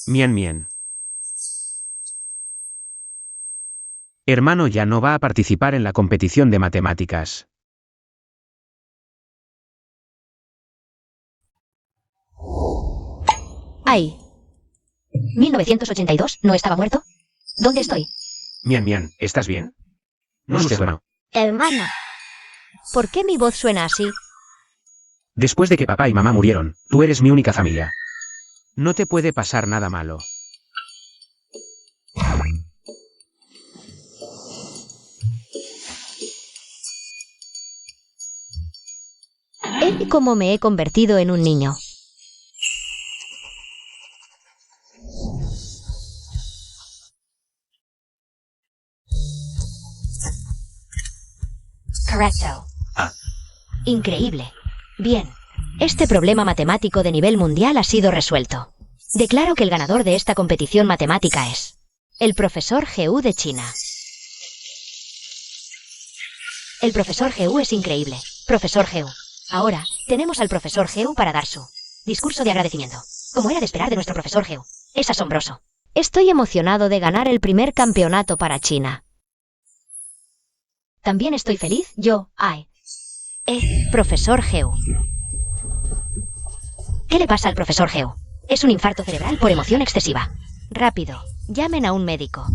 Mien mien. Hermano ya no va a participar en la competición de matemáticas. ¡Ay! ¿1982 no estaba muerto? ¿Dónde estoy? Mien mien, ¿estás bien? No sé, hermano. Hermano. ¿Por qué mi voz suena así? Después de que papá y mamá murieron, tú eres mi única familia. No te puede pasar nada malo. ¿Y cómo me he convertido en un niño? Correcto. Ah. Increíble. Bien. Este problema matemático de nivel mundial ha sido resuelto. Declaro que el ganador de esta competición matemática es el profesor Geu de China. El profesor Geu es increíble. Profesor Geu. Ahora, tenemos al profesor Geu para dar su discurso de agradecimiento. Como era de esperar de nuestro profesor Geu. Es asombroso. Estoy emocionado de ganar el primer campeonato para China. También estoy feliz, profesor Geu. ¿Qué le pasa al profesor Geu? Es un infarto cerebral por emoción excesiva. Rápido, llamen a un médico.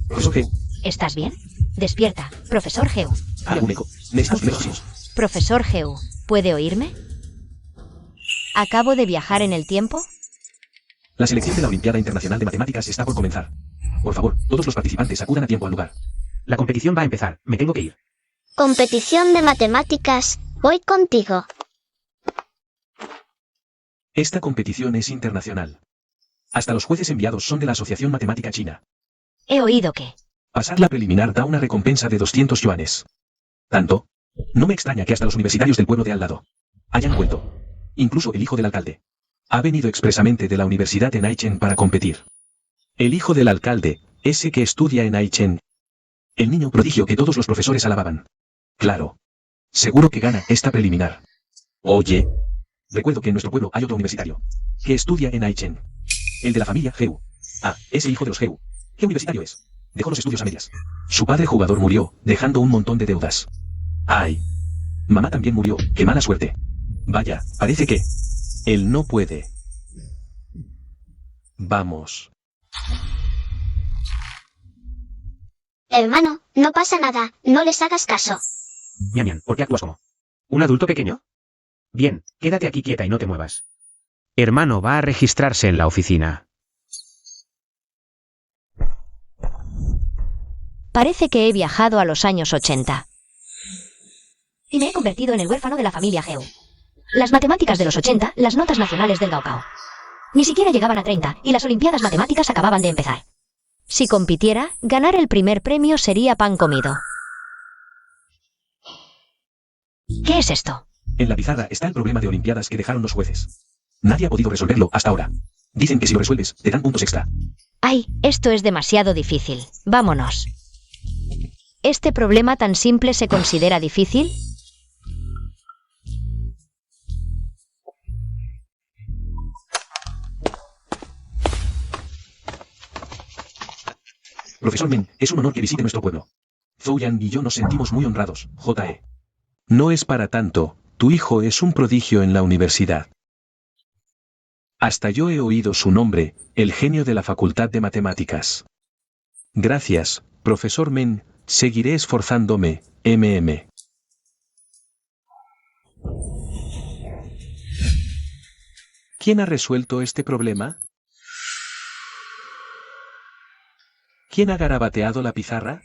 Profesor Geu. ¿Estás bien? Despierta, profesor Geu. Un eco. Necesitamos primeros. Profesor Geu, ¿puede oírme? ¿Acabo de viajar en el tiempo? La selección de la Olimpiada Internacional de Matemáticas está por comenzar. Por favor, todos los participantes acudan a tiempo al lugar. La competición va a empezar, me tengo que ir. Competición de matemáticas, voy contigo. Esta competición es internacional. Hasta los jueces enviados son de la Asociación Matemática China. He oído que... Pasar la preliminar da una recompensa de 200 yuanes. Tanto, no me extraña que hasta los universitarios del pueblo de al lado hayan vuelto. Incluso el hijo del alcalde ha venido expresamente de la universidad en Aichen para competir. El hijo del alcalde, ese que estudia en Aichen. El niño prodigio que todos los profesores alababan. Claro. Seguro que gana esta preliminar. Oye. Recuerdo que en nuestro pueblo hay otro universitario que estudia en Aichen. El de la familia Geu. Ah, ese hijo de los Geu. ¿Qué universitario es? Dejó los estudios a medias. Su padre jugador murió, dejando un montón de deudas. Ay. Mamá también murió, qué mala suerte. Vaya, parece que... él no puede. Vamos. Hermano, no pasa nada, no les hagas caso. Mian, ¿por qué actúas como un adulto pequeño? Bien, quédate aquí quieta y no te muevas. Hermano va a registrarse en la oficina. Parece que he viajado a los años 80. Y me he convertido en el huérfano de la familia Geu. Las matemáticas de los 80, las notas nacionales del Gaokao. Ni siquiera llegaban a 30, y las olimpiadas matemáticas acababan de empezar. Si compitiera, ganar el primer premio sería pan comido. ¿Qué es esto? En la pizarra está el problema de olimpiadas que dejaron los jueces. Nadie ha podido resolverlo hasta ahora. Dicen que si lo resuelves, te dan puntos extra. Ay, esto es demasiado difícil. Vámonos. ¿Este problema tan simple se considera difícil? Profesor Men, es un honor que visite nuestro pueblo. Zhou Yan y yo nos sentimos muy honrados, J.E. No es para tanto, tu hijo es un prodigio en la universidad. Hasta yo he oído su nombre, el genio de la Facultad de Matemáticas. Gracias, profesor Men, seguiré esforzándome, MM. ¿Quién ha resuelto este problema? ¿Quién ha garabateado la pizarra?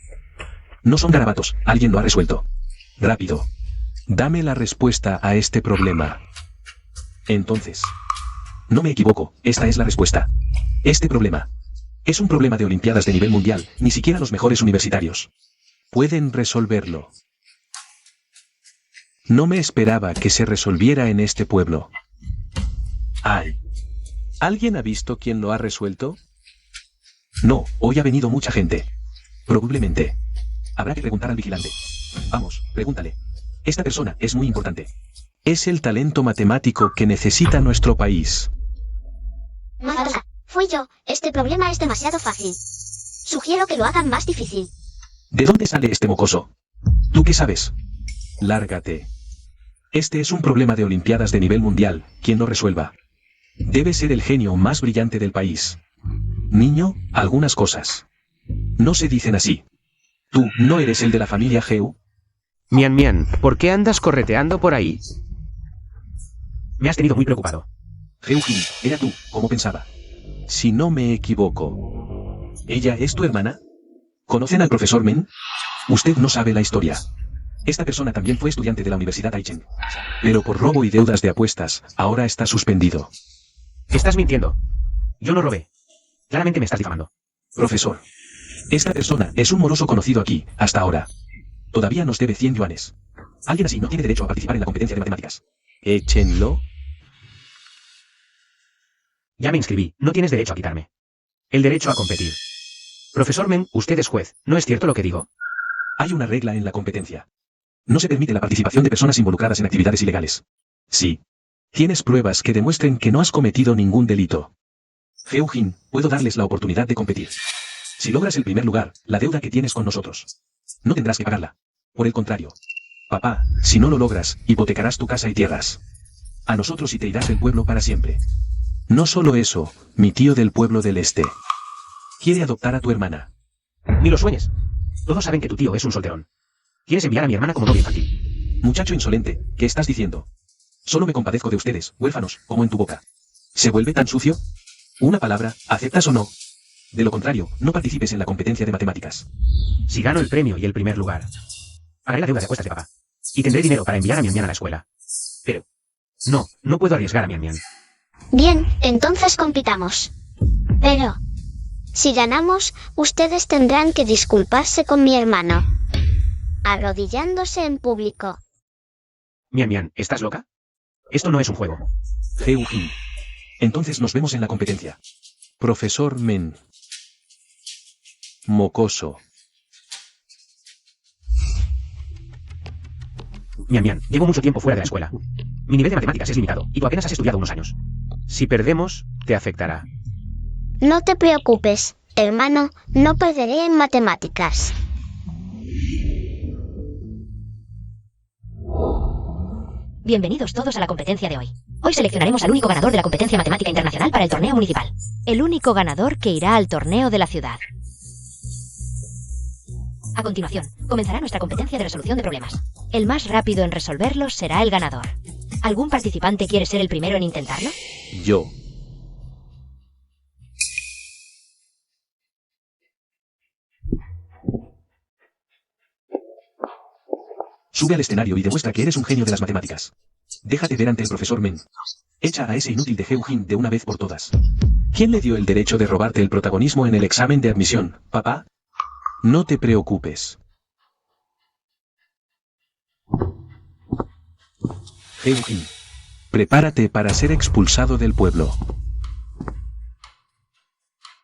No son garabatos, alguien lo ha resuelto. Rápido. Dame la respuesta a este problema. Entonces. No me equivoco, esta es la respuesta. Este problema es un problema de olimpiadas de nivel mundial, ni siquiera los mejores universitarios pueden resolverlo. No me esperaba que se resolviera en este pueblo. Ay. ¿Alguien ha visto quién lo ha resuelto? No, hoy ha venido mucha gente. Probablemente. Habrá que preguntar al vigilante. Vamos, pregúntale. Esta persona es muy importante. Es el talento matemático que necesita nuestro país. Fui yo, este problema es demasiado fácil. Sugiero que lo hagan más difícil. ¿De dónde sale este mocoso? ¿Tú qué sabes? Lárgate. Este es un problema de olimpiadas de nivel mundial, quien lo resuelva. Debe ser el genio más brillante del país. Niño, algunas cosas no se dicen así. ¿Tú no eres el de la familia Geu? Mian Mian, ¿por qué andas correteando por ahí? Me has tenido muy preocupado. Geu-jin, era tú, como pensaba. Si no me equivoco. ¿Ella es tu hermana? ¿Conocen al profesor Men? Usted no sabe la historia. Esta persona también fue estudiante de la Universidad Aichen. Pero por robo y deudas de apuestas, ahora está suspendido. Estás mintiendo. Yo no robé. Claramente me estás difamando. Profesor. Esta persona es un moroso conocido aquí, hasta ahora. Todavía nos debe 100 yuanes. Alguien así no tiene derecho a participar en la competencia de matemáticas. Échenlo. Ya me inscribí, no tienes derecho a quitarme. El derecho a competir. Profesor Men, usted es juez, ¿no es cierto lo que digo? Hay una regla en la competencia. No se permite la participación de personas involucradas en actividades ilegales. Sí. Tienes pruebas que demuestren que no has cometido ningún delito. Geu-jin, puedo darles la oportunidad de competir. Si logras el primer lugar, la deuda que tienes con nosotros, no tendrás que pagarla. Por el contrario. Papá, si no lo logras, hipotecarás tu casa y tierras. A nosotros y te irás del pueblo para siempre. No solo eso, mi tío del pueblo del este quiere adoptar a tu hermana. Ni lo sueñes. Todos saben que tu tío es un solterón. ¿Quieres enviar a mi hermana como novia infantil? Muchacho insolente, ¿qué estás diciendo? Solo me compadezco de ustedes, huérfanos, como en tu boca. ¿Se vuelve tan sucio? Una palabra, ¿aceptas o no? De lo contrario, no participes en la competencia de matemáticas. Si gano el premio y el primer lugar, pagaré la deuda de apuestas de papá. Y tendré dinero para enviar a Mian Mian a la escuela. Pero no puedo arriesgar a Mian Mian. Bien, entonces compitamos. Pero, si ganamos, ustedes tendrán que disculparse con mi hermano. Arrodillándose en público. Mian Mian, ¿estás loca? Esto no es un juego. Geu-jin. Entonces nos vemos en la competencia. Profesor Men. Mocoso. Mian Mian, llevo mucho tiempo fuera de la escuela. Mi nivel de matemáticas es limitado, y tú apenas has estudiado unos años. Si perdemos, te afectará. No te preocupes, hermano, no perderé en matemáticas. Bienvenidos todos a la competencia de hoy. Hoy seleccionaremos al único ganador de la competencia matemática internacional para el torneo municipal. El único ganador que irá al torneo de la ciudad. A continuación, comenzará nuestra competencia de resolución de problemas. El más rápido en resolverlos será el ganador. ¿Algún participante quiere ser el primero en intentarlo? Yo. Sube al escenario y demuestra que eres un genio de las matemáticas. Déjate ver ante el profesor Men. Echa a ese inútil de Geu-jin de una vez por todas. ¿Quién le dio el derecho de robarte el protagonismo en el examen de admisión, papá? No te preocupes. Geu-jin, prepárate para ser expulsado del pueblo.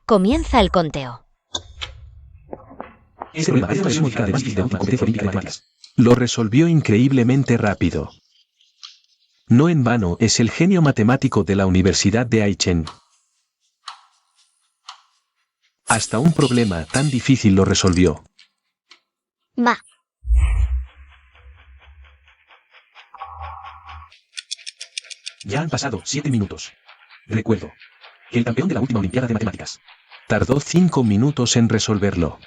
Comienza el conteo. Este problema es una modificada de más difícil de última competencia olímpica de matemáticas. Lo resolvió increíblemente rápido. No en vano es el genio matemático de la Universidad de Aichen. Hasta un problema tan difícil lo resolvió. Va. Ya han pasado 7 minutos. Recuerdo que el campeón de la última Olimpiada de Matemáticas tardó 5 minutos en resolverlo.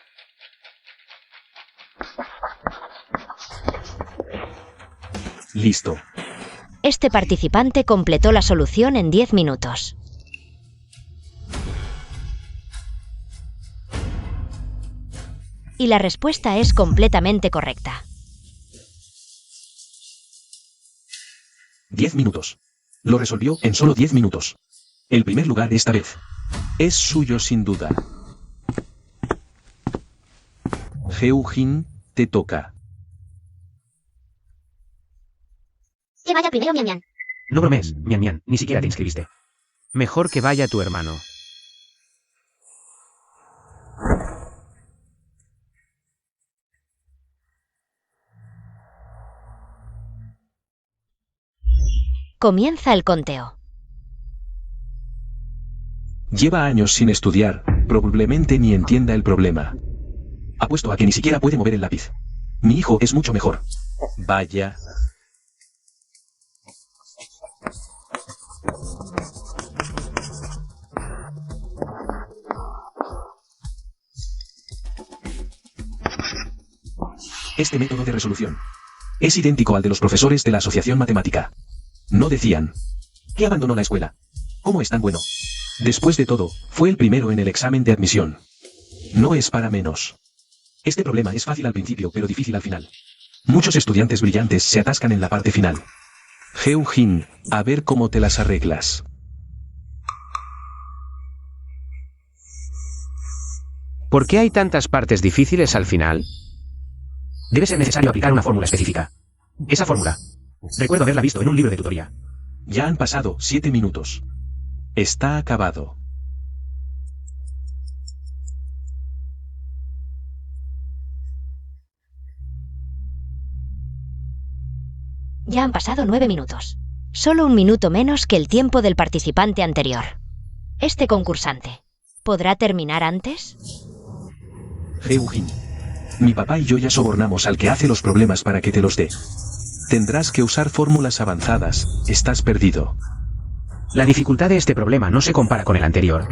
Listo. Este participante completó la solución en 10 minutos. Y la respuesta es completamente correcta. 10 minutos. Lo resolvió en solo 10 minutos. El primer lugar esta vez es suyo sin duda. Geu-jin, te toca. Que vaya primero Mian Mian. No bromees, Mian Mian, ni siquiera te inscribiste. Mejor que vaya tu hermano. Comienza el conteo. Lleva años sin estudiar, probablemente ni entienda el problema. Apuesto a que ni siquiera puede mover el lápiz. Mi hijo es mucho mejor. Vaya. Este método de resolución es idéntico al de los profesores de la Asociación Matemática. No decían que abandonó la escuela. ¿Cómo es tan bueno? Después de todo, fue el primero en el examen de admisión. No es para menos. Este problema es fácil al principio, pero difícil al final. Muchos estudiantes brillantes se atascan en la parte final. Heung-Jin, a ver cómo te las arreglas. ¿Por qué hay tantas partes difíciles al final? Debe ser necesario aplicar una fórmula específica. Esa fórmula. Recuerdo haberla visto en un libro de tutoría. Ya han pasado 7 minutos. Está acabado. Ya han pasado 9 minutos. Solo 1 minuto menos que el tiempo del participante anterior. Este concursante, ¿podrá terminar antes? Heung-Jin, mi papá y yo ya sobornamos al que hace los problemas para que te los dé. Tendrás que usar fórmulas avanzadas, estás perdido. La dificultad de este problema no se compara con el anterior.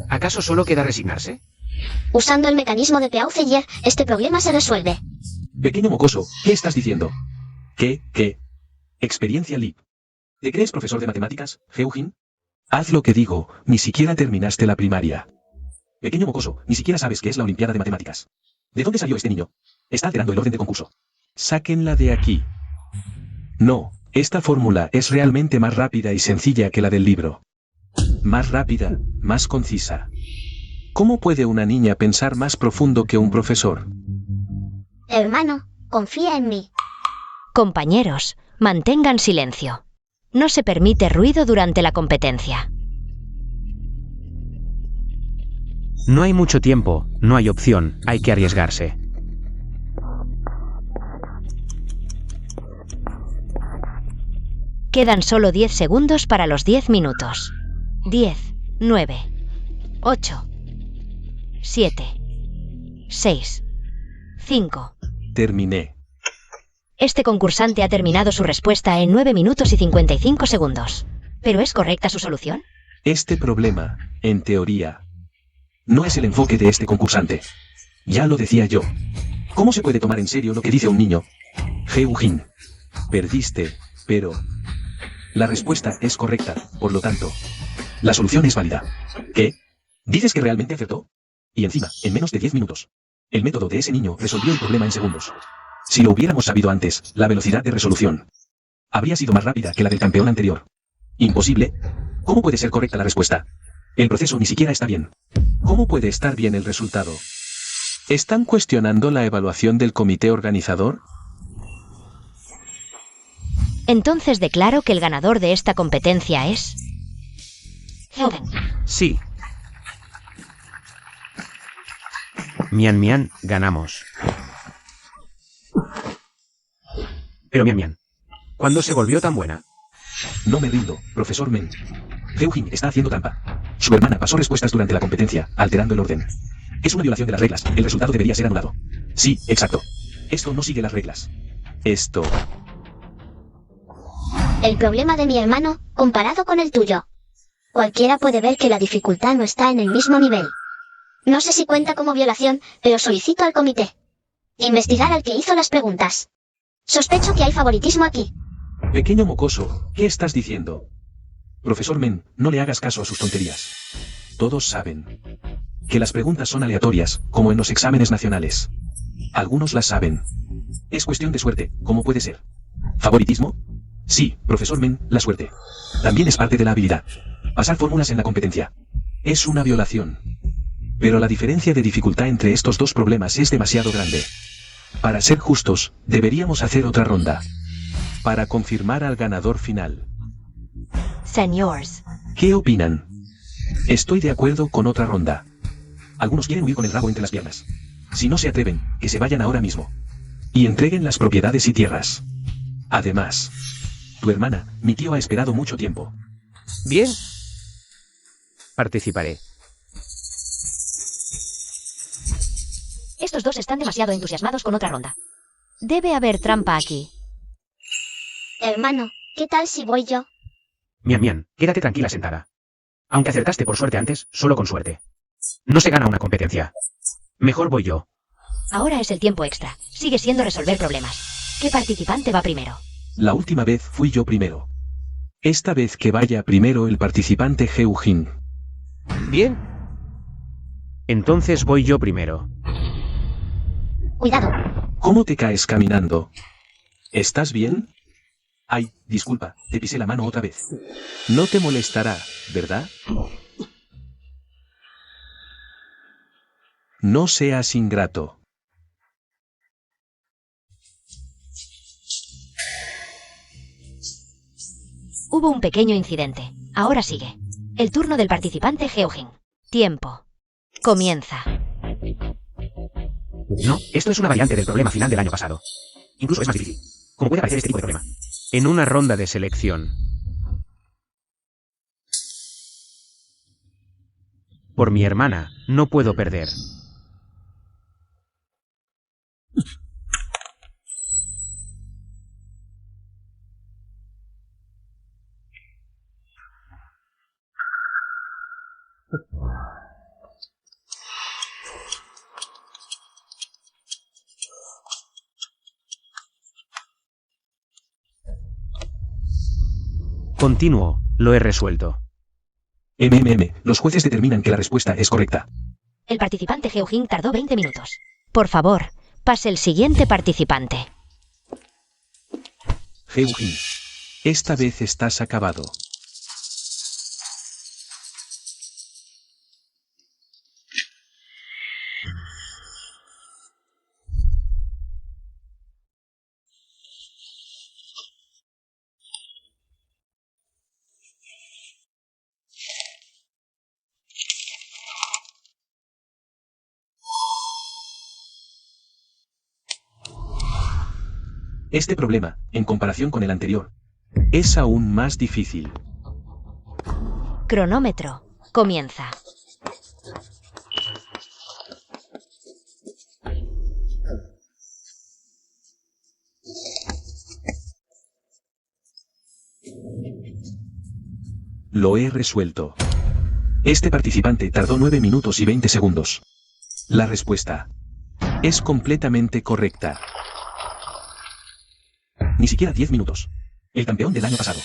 ¿Acaso solo queda resignarse? Usando el mecanismo de Peaucellier, este problema se resuelve. Pequeño mocoso, ¿qué estás diciendo? ¿Qué? Experiencia Lip. ¿Te crees profesor de matemáticas, Heung-Jin? Haz lo que digo, ni siquiera terminaste la primaria. Pequeño mocoso, ni siquiera sabes qué es la Olimpiada de Matemáticas. ¿De dónde salió este niño? Está alterando el orden de concurso. Sáquenla de aquí. No, esta fórmula es realmente más rápida y sencilla que la del libro. Más rápida, más concisa. ¿Cómo puede una niña pensar más profundo que un profesor? Hermano, confía en mí. Compañeros, mantengan silencio. No se permite ruido durante la competencia. No hay mucho tiempo, no hay opción, hay que arriesgarse. Quedan solo 10 segundos para los 10 minutos. 10, 9, 8, 7, 6, 5. Terminé. Este concursante ha terminado su respuesta en 9 minutos y 55 segundos. ¿Pero es correcta su solución? Este problema, en teoría, no es el enfoque de este concursante. Ya lo decía yo. ¿Cómo se puede tomar en serio lo que dice un niño? Heung-Jin, perdiste, pero la respuesta es correcta, por lo tanto, la solución es válida. ¿Qué? ¿Dices que realmente acertó? Y encima, en menos de 10 minutos. El método de ese niño resolvió el problema en segundos. Si lo hubiéramos sabido antes, la velocidad de resolución habría sido más rápida que la del campeón anterior. ¿Imposible? ¿Cómo puede ser correcta la respuesta? El proceso ni siquiera está bien. ¿Cómo puede estar bien el resultado? ¿Están cuestionando la evaluación del comité organizador? Entonces declaro que el ganador de esta competencia es... Sí. Mian, ganamos. Pero Mian, ¿cuándo se volvió tan buena? No me rindo, profesor Men. Heung-Jin está haciendo trampa. Su hermana pasó respuestas durante la competencia, alterando el orden. Es una violación de las reglas, el resultado debería ser anulado. Sí, exacto. Esto no sigue las reglas. Esto... El problema de mi hermano, comparado con el tuyo. Cualquiera puede ver que la dificultad no está en el mismo nivel. No sé si cuenta como violación, pero solicito al comité investigar al que hizo las preguntas. Sospecho que hay favoritismo aquí. Pequeño mocoso, ¿qué estás diciendo? Profesor Men, no le hagas caso a sus tonterías. Todos saben que las preguntas son aleatorias, como en los exámenes nacionales. Algunos las saben. Es cuestión de suerte, ¿cómo puede ser? ¿Favoritismo? Sí, profesor Men, la suerte. También es parte de la habilidad. Pasar fórmulas en la competencia. Es una violación. Pero la diferencia de dificultad entre estos dos problemas es demasiado grande. Para ser justos, deberíamos hacer otra ronda. Para confirmar al ganador final. Señores. ¿Qué opinan? Estoy de acuerdo con otra ronda. Algunos quieren huir con el rabo entre las piernas. Si no se atreven, que se vayan ahora mismo. Y entreguen las propiedades y tierras. Además, tu hermana, mi tío ha esperado mucho tiempo. Bien. participaré. Estos dos están demasiado entusiasmados con otra ronda. Debe haber trampa aquí. Hermano, ¿qué tal si voy yo? Mian, quédate tranquila sentada. Aunque acertaste por suerte antes, solo con suerte. No se gana una competencia. Mejor voy yo. Ahora es el tiempo extra. Sigue siendo resolver problemas. ¿Qué participante va primero? La última vez fui yo primero. Esta vez que vaya primero el participante Heujin. ¿Bien? Entonces voy yo primero. Cuidado. ¿Cómo te caes caminando? ¿Estás bien? Ay, disculpa, te pisé la mano otra vez. No te molestará, ¿verdad? No seas ingrato. Hubo un pequeño incidente. Ahora sigue. El turno del participante Heujin. Tiempo. Comienza. No, esto es una variante del problema final del año pasado. Incluso es más difícil. ¿Cómo puede aparecer este tipo de problema? En una ronda de selección. Por mi hermana, no puedo perder. Continúo, lo he resuelto. Los jueces determinan que la respuesta es correcta. El participante Heujin tardó 20 minutos. Por favor, pase el siguiente participante. Heujin, esta vez estás acabado. Este problema, en comparación con el anterior, es aún más difícil. Cronómetro. Comienza. Lo he resuelto. Este participante tardó 9 minutos y 20 segundos. La respuesta es completamente correcta. Ni siquiera 10 minutos. El campeón del año pasado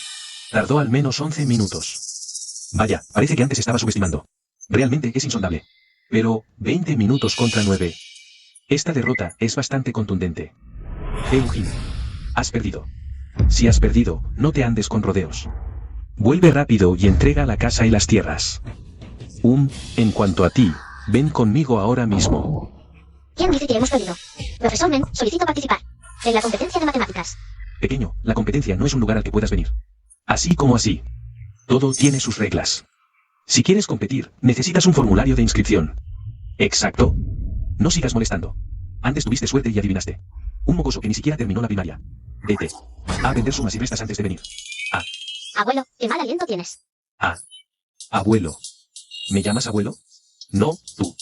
tardó al menos 11 minutos. Vaya, parece que antes estaba subestimando. Realmente es insondable. Pero, 20 minutos contra 9. Esta derrota es bastante contundente. Heujin, has perdido. Si has perdido, no te andes con rodeos. Vuelve rápido y entrega la casa y las tierras. En cuanto a ti, ven conmigo ahora mismo. ¿Quién dice que hemos perdido? Profesor Men, solicito participar en la competencia de matemáticas. Pequeño, la competencia no es un lugar al que puedas venir. Así como así. Todo tiene sus reglas. Si quieres competir, necesitas un formulario de inscripción. Exacto. No sigas molestando. Antes tuviste suerte y adivinaste. Un mocoso que ni siquiera terminó la primaria. Vete. A aprender sumas y restas antes de venir. Abuelo, qué mal aliento tienes. Abuelo. ¿Me llamas abuelo? No, tú.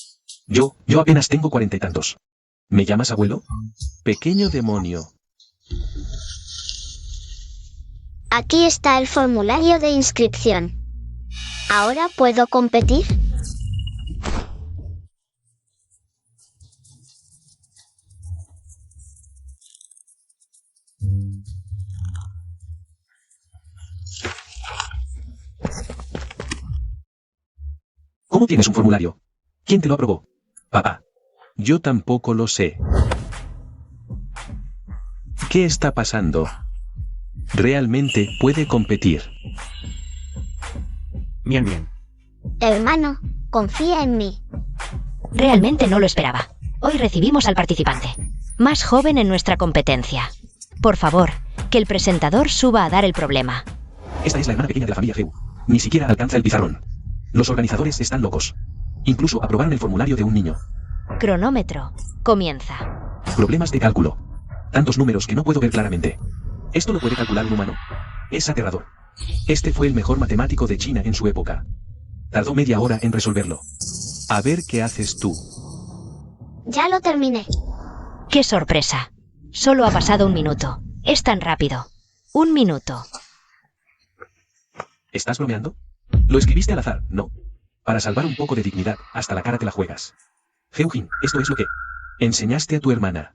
Yo apenas tengo 40 y tantos. ¿Me llamas abuelo? Pequeño demonio. Aquí está el formulario de inscripción. ¿Ahora puedo competir? ¿Cómo tienes un formulario? ¿Quién te lo aprobó? Papá. Yo tampoco lo sé. ¿Qué está pasando? Realmente puede competir. Bien. Hermano, confía en mí. Realmente no lo esperaba. Hoy recibimos al participante más joven en nuestra competencia. Por favor, que el presentador suba a dar el problema. Esta es la hermana pequeña de la familia Heu. Ni siquiera alcanza el pizarrón. Los organizadores están locos. Incluso aprobaron el formulario de un niño. Cronómetro. Comienza. Problemas de cálculo. Tantos números que no puedo ver claramente. ¿Esto lo puede calcular un humano? Es aterrador. Este fue el mejor matemático de China en su época. Tardó media hora en resolverlo. A ver qué haces tú. Ya lo terminé. ¡Qué sorpresa! Solo ha pasado 1 minuto. Es tan rápido. 1 minuto. ¿Estás bromeando? Lo escribiste al azar, ¿no? Para salvar un poco de dignidad, hasta la cara te la juegas. Heujin, esto es lo que enseñaste a tu hermana.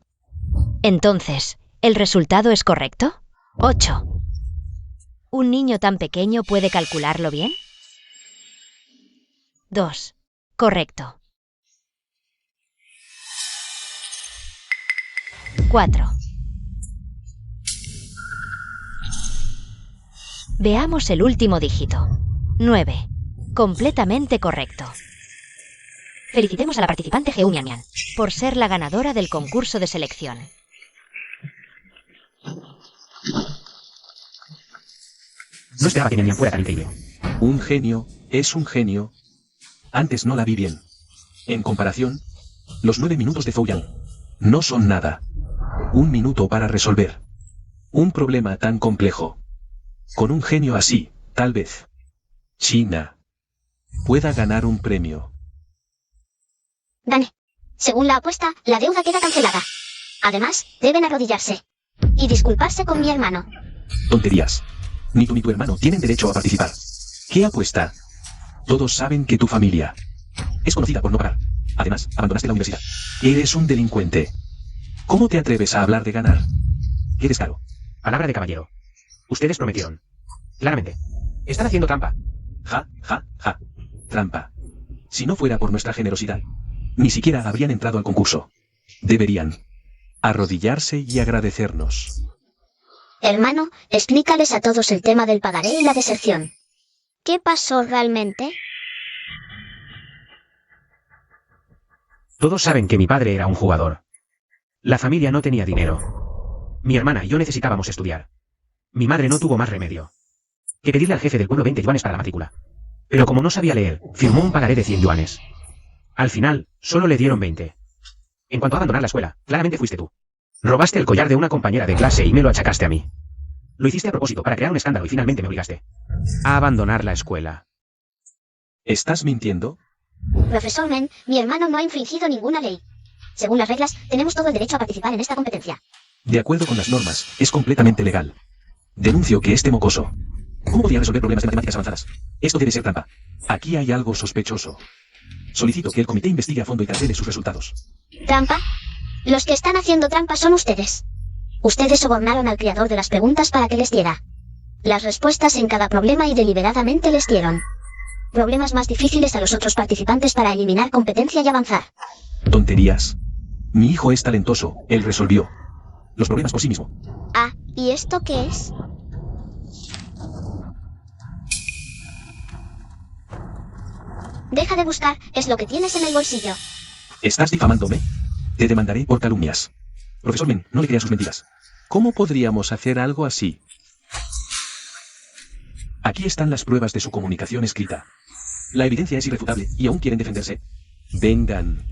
Entonces, ¿el resultado es correcto? 8. ¿Un niño tan pequeño puede calcularlo bien? 2. Correcto. 4. Veamos el último dígito. 9. Completamente correcto. Felicitemos a la participante Geu Mian Mian por ser la ganadora del concurso de selección. No esperaba que Mian Mian fuera tan increíble. Un genio, es un genio. Antes no la vi bien. En comparación, los 9 minutos de Fouyan no son nada. 1 minuto para resolver un problema tan complejo. Con un genio así, tal vez China pueda ganar un premio. Gané. Según la apuesta, la deuda queda cancelada. Además, deben arrodillarse y disculparse con mi hermano. Tonterías. Ni tú ni tu hermano tienen derecho a participar. ¿Qué apuesta? Todos saben que tu familia es conocida por no pagar. Además, abandonaste la universidad. Eres un delincuente. ¿Cómo te atreves a hablar de ganar? Qué descaro. Palabra de caballero. Ustedes prometieron. Claramente. Están haciendo trampa. Ja, ja, ja. Trampa. Si no fuera por nuestra generosidad, ni siquiera habrían entrado al concurso. Deberían arrodillarse y agradecernos. Hermano, explícales a todos el tema del pagaré y la deserción. ¿Qué pasó realmente? Todos saben que mi padre era un jugador. La familia no tenía dinero. Mi hermana y yo necesitábamos estudiar. Mi madre no tuvo más remedio que pedirle al jefe del pueblo 20 yuanes para la matrícula. Pero como no sabía leer, firmó un pagaré de 100 yuanes. Al final, solo le dieron 20. En cuanto a abandonar la escuela, claramente fuiste tú. Robaste el collar de una compañera de clase y me lo achacaste a mí. Lo hiciste a propósito para crear un escándalo y finalmente me obligaste a abandonar la escuela. ¿Estás mintiendo? Profesor Men, mi hermano no ha infringido ninguna ley. Según las reglas, tenemos todo el derecho a participar en esta competencia. De acuerdo con las normas, es completamente legal. Denuncio que este mocoso. ¿Cómo podía resolver problemas de matemáticas avanzadas? Esto debe ser trampa. Aquí hay algo sospechoso. Solicito que el comité investigue a fondo y cancele sus resultados. ¿Trampa? Los que están haciendo trampa son ustedes. Ustedes sobornaron al creador de las preguntas para que les diera las respuestas en cada problema y deliberadamente les dieron problemas más difíciles a los otros participantes para eliminar competencia y avanzar. Tonterías. Mi hijo es talentoso, él resolvió los problemas por sí mismo. Ah, ¿y esto qué es? Deja de buscar, es lo que tienes en el bolsillo. ¿Estás difamándome? Te demandaré por calumnias. Profesor Men, no le creas sus mentiras. ¿Cómo podríamos hacer algo así? Aquí están las pruebas de su comunicación escrita. La evidencia es irrefutable y aún quieren defenderse. Vengan.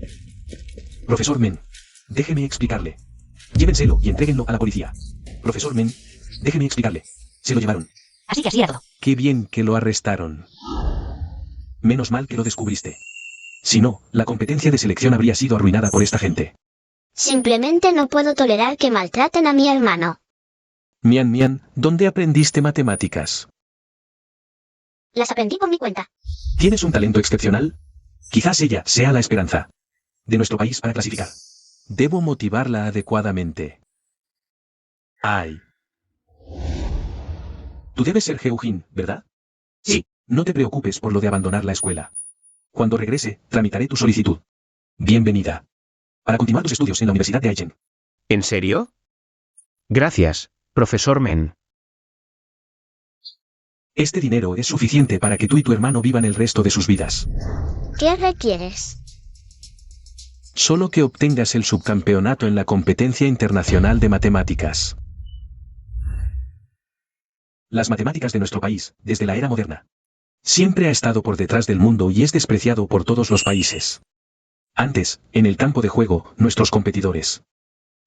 Profesor Men, déjeme explicarle. Llévenselo y entréguenlo a la policía. Profesor Men, déjeme explicarle. Se lo llevaron. Así que así era todo. Qué bien que lo arrestaron. Menos mal que lo descubriste. Si no, la competencia de selección habría sido arruinada por esta gente. Simplemente no puedo tolerar que maltraten a mi hermano. Mian Mian, ¿dónde aprendiste matemáticas? Las aprendí por mi cuenta. ¿Tienes un talento excepcional? Quizás ella sea la esperanza de nuestro país para clasificar. Debo motivarla adecuadamente. Ay. Tú debes ser Heujin, ¿verdad? Sí. No te preocupes por lo de abandonar la escuela. Cuando regrese, tramitaré tu solicitud. Bienvenida. Para continuar tus estudios en la Universidad de Aichen. ¿En serio? Gracias, profesor Men. Este dinero es suficiente para que tú y tu hermano vivan el resto de sus vidas. ¿Qué requieres? Solo que obtengas el subcampeonato en la competencia internacional de matemáticas. Las matemáticas de nuestro país, desde la era moderna, siempre ha estado por detrás del mundo y es despreciado por todos los países. Antes, en el campo de juego, nuestros competidores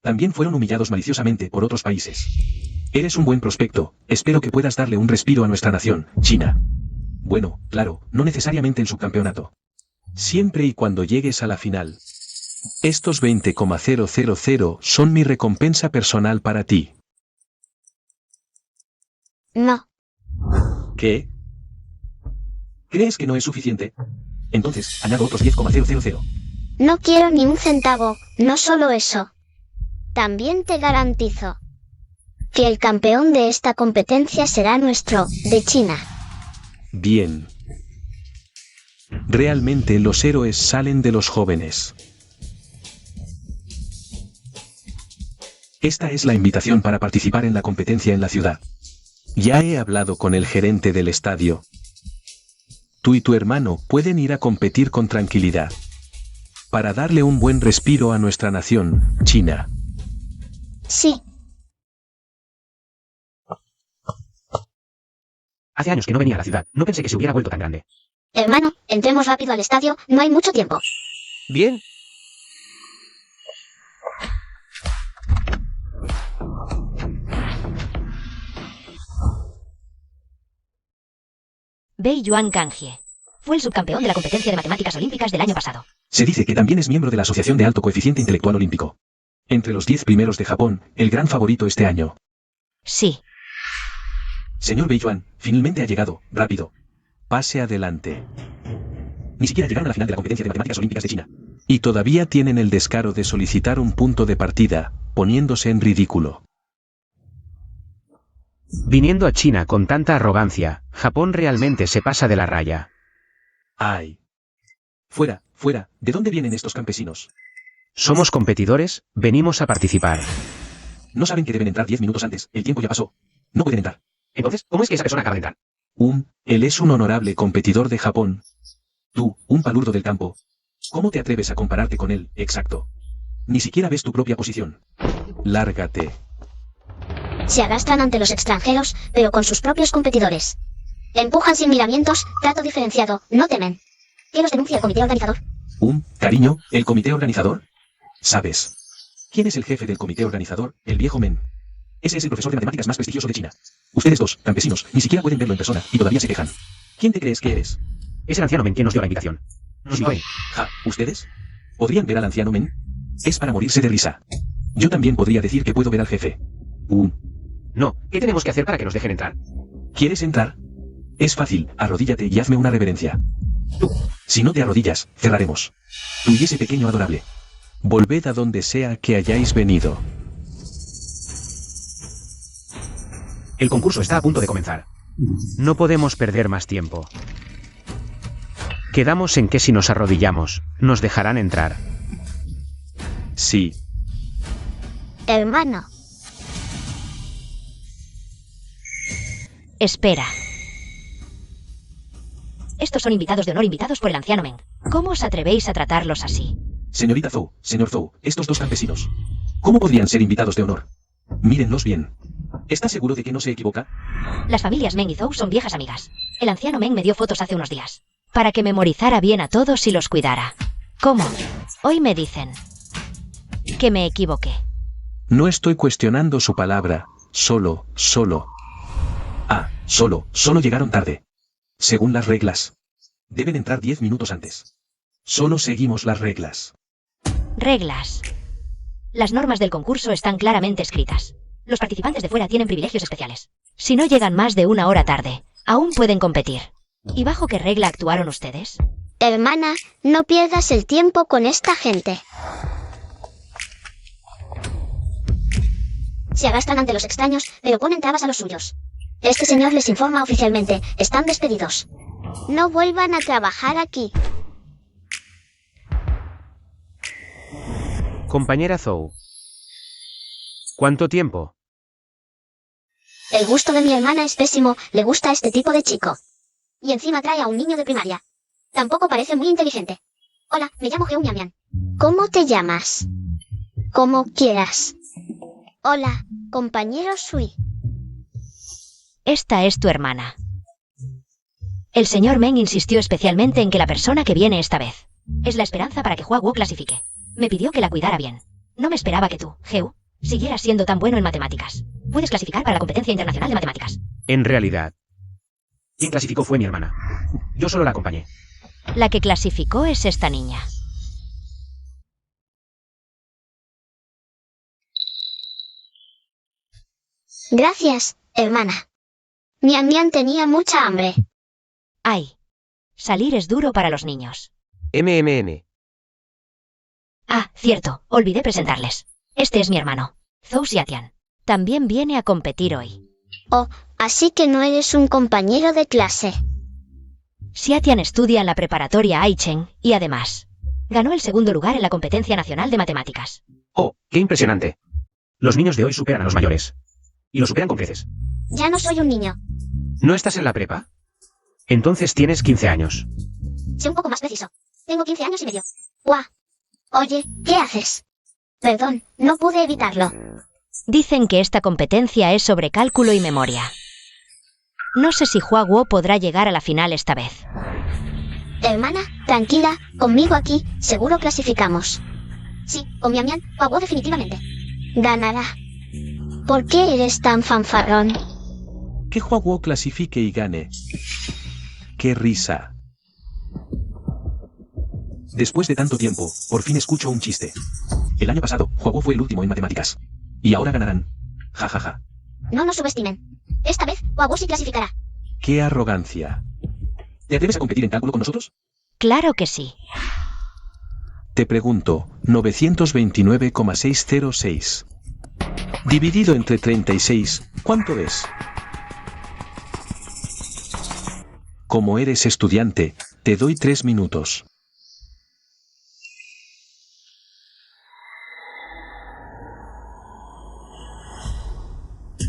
también fueron humillados maliciosamente por otros países. Eres un buen prospecto, espero que puedas darle un respiro a nuestra nación, China. Bueno, claro, no necesariamente el subcampeonato. Siempre y cuando llegues a la final. Estos 20,000 son mi recompensa personal para ti. No. ¿Qué? ¿Crees que no es suficiente? Entonces, añado otros 10,000. No quiero ni un centavo, no solo eso. También te garantizo que el campeón de esta competencia será nuestro, de China. Bien. Realmente los héroes salen de los jóvenes. Esta es la invitación para participar en la competencia en la ciudad. Ya he hablado con el gerente del estadio. Tú y tu hermano pueden ir a competir con tranquilidad. Para darle un buen respiro a nuestra nación, China. Sí, Hace años que no venía a la ciudad. No pensé que se hubiera vuelto tan grande. hermano, entremos rápido al estadio, no hay mucho tiempo. Bien. Bei Yuan Kangjie. Fue el subcampeón de la competencia de matemáticas olímpicas del año pasado. Se dice que también es miembro de la Asociación de Alto Coeficiente Intelectual Olímpico. Entre los 10 primeros de Japón, el gran favorito este año. Sí. Señor Beiyuan, finalmente ha llegado, rápido. Pase adelante. Ni siquiera llegaron a la final de la competencia de matemáticas olímpicas de China. Y todavía tienen el descaro de solicitar un punto de partida, poniéndose en ridículo. Viniendo a China con tanta arrogancia, Japón realmente se pasa de la raya. ¡Ay! Fuera, fuera, ¿de dónde vienen estos campesinos? Somos competidores, venimos a participar. No saben que deben entrar 10 minutos antes, el tiempo ya pasó. No pueden entrar. Entonces, ¿cómo es que esa persona acaba de entrar? Él es un honorable competidor de Japón. Tú, un palurdo del campo. ¿Cómo te atreves a compararte con él? Exacto. Ni siquiera ves tu propia posición. Lárgate. Se agastran ante los extranjeros, pero con sus propios competidores. Empujan sin miramientos, trato diferenciado, no temen. ¿Qué los denuncia el comité organizador? Cariño, ¿el comité organizador? ¿Sabes quién es el jefe del comité organizador? El viejo Men. Ese es el profesor de matemáticas más prestigioso de China. Ustedes dos, campesinos, ni siquiera pueden verlo en persona, y todavía se quejan. ¿Quién te crees que eres? Es el anciano Men quien nos dio la invitación. Nos dio él. Ja, ¿ustedes? ¿Podrían ver al anciano Men? Es para morirse de risa. Yo también podría decir que puedo ver al jefe. No, ¿qué tenemos que hacer para que nos dejen entrar? ¿Quieres entrar? Es fácil, arrodíllate y hazme una reverencia. Tú, si no te arrodillas, cerraremos. Tú y ese pequeño adorable. Volved a donde sea que hayáis venido. El concurso está a punto de comenzar. No podemos perder más tiempo. Quedamos en que si nos arrodillamos, nos dejarán entrar. Sí. Hermano, Espera. Estos son invitados de honor invitados por el anciano Men. ¿Cómo os atrevéis a tratarlos así? Señorita Zhou, señor Zhou, estos dos campesinos. ¿Cómo podrían ser invitados de honor? Mírenlos bien. ¿Estás seguro de que no se equivoca? Las familias Men y Zhou son viejas amigas. El anciano Men me dio fotos hace unos días. Para que memorizara bien a todos y los cuidara. ¿Cómo? Hoy me dicen que me equivoqué. No estoy cuestionando su palabra. Solo. Solo llegaron tarde. Según las reglas. Deben entrar 10 minutos antes. Solo seguimos las reglas. Reglas. Las normas del concurso están claramente escritas. Los participantes de fuera tienen privilegios especiales. Si no llegan más de una hora tarde, aún pueden competir. ¿Y bajo qué regla actuaron ustedes? hermana, no pierdas el tiempo con esta gente. Se agastran ante los extraños, pero ponen trabas a los suyos. Este señor les informa oficialmente, están despedidos. No vuelvan a trabajar aquí. Compañera Zhou. ¿Cuánto tiempo? El gusto de mi hermana es pésimo, le gusta este tipo de chico. Y encima trae a un niño de primaria. Tampoco parece muy inteligente. Hola, me llamo Geu Mian. ¿Cómo te llamas? Como quieras. Hola, compañero Sui. Esta es tu hermana. El señor Men insistió especialmente en que la persona que viene esta vez es la esperanza para que Hua Guo clasifique. Me pidió que la cuidara bien. No me esperaba que tú, Geu, siguieras siendo tan bueno en matemáticas. Puedes clasificar para la competencia internacional de matemáticas. En realidad, Quien clasificó fue mi hermana. Yo solo la acompañé. La que clasificó es esta niña. Gracias, hermana. Mian Mian tenía mucha hambre. Ay. Salir es duro para los niños. MMM. Ah, cierto, olvidé presentarles. Este es mi hermano, Zhou Xiatian. También viene a competir hoy. Oh, así que no eres un compañero de clase. Xiatian estudia en la preparatoria Aichen y además, ganó el segundo lugar en la competencia nacional de matemáticas. Oh, qué impresionante. Los niños de hoy superan a los mayores. Y lo superan con creces. Ya no soy un niño. ¿No estás en la prepa? Entonces tienes 15 años. Sé un poco más preciso. Tengo 15 años y medio. ¡Guau! Oye, ¿qué haces? Perdón, no pude evitarlo. Dicen que esta competencia es sobre cálculo y memoria. No sé si Hua Guo podrá llegar a la final esta vez. Hermana, tranquila, conmigo aquí, seguro clasificamos. Sí, con Mian Mian, Hua Guo definitivamente. Ganará. ¿Por qué eres tan fanfarrón? Que Hua Guo clasifique y gane. ¡Qué risa! Después de tanto tiempo, por fin escucho un chiste. El año pasado, Hua Guo fue el último en matemáticas. Y ahora ganarán. Ja ja ja. No nos subestimen. Esta vez, Hua Guo sí clasificará. ¡Qué arrogancia! ¿Te atreves a competir en cálculo con nosotros? Claro que sí. Te pregunto, 929,606. Dividido entre 36, ¿cuánto es? Como eres estudiante, te doy 3 minutos.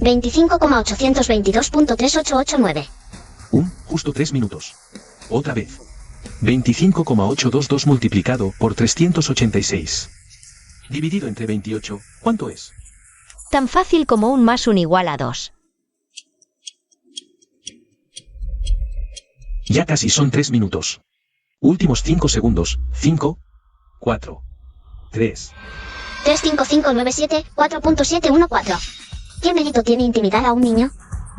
$25,822.3889. Justo 3 minutos. Otra vez. 25,822 multiplicado por 386. Dividido entre 28, ¿cuánto es? Tan fácil como un más un igual a 2. Ya casi son 3 minutos. Últimos 5 segundos. 5, 4, 3. 35597 4.714. ¿Qué mérito tiene intimidar a un niño?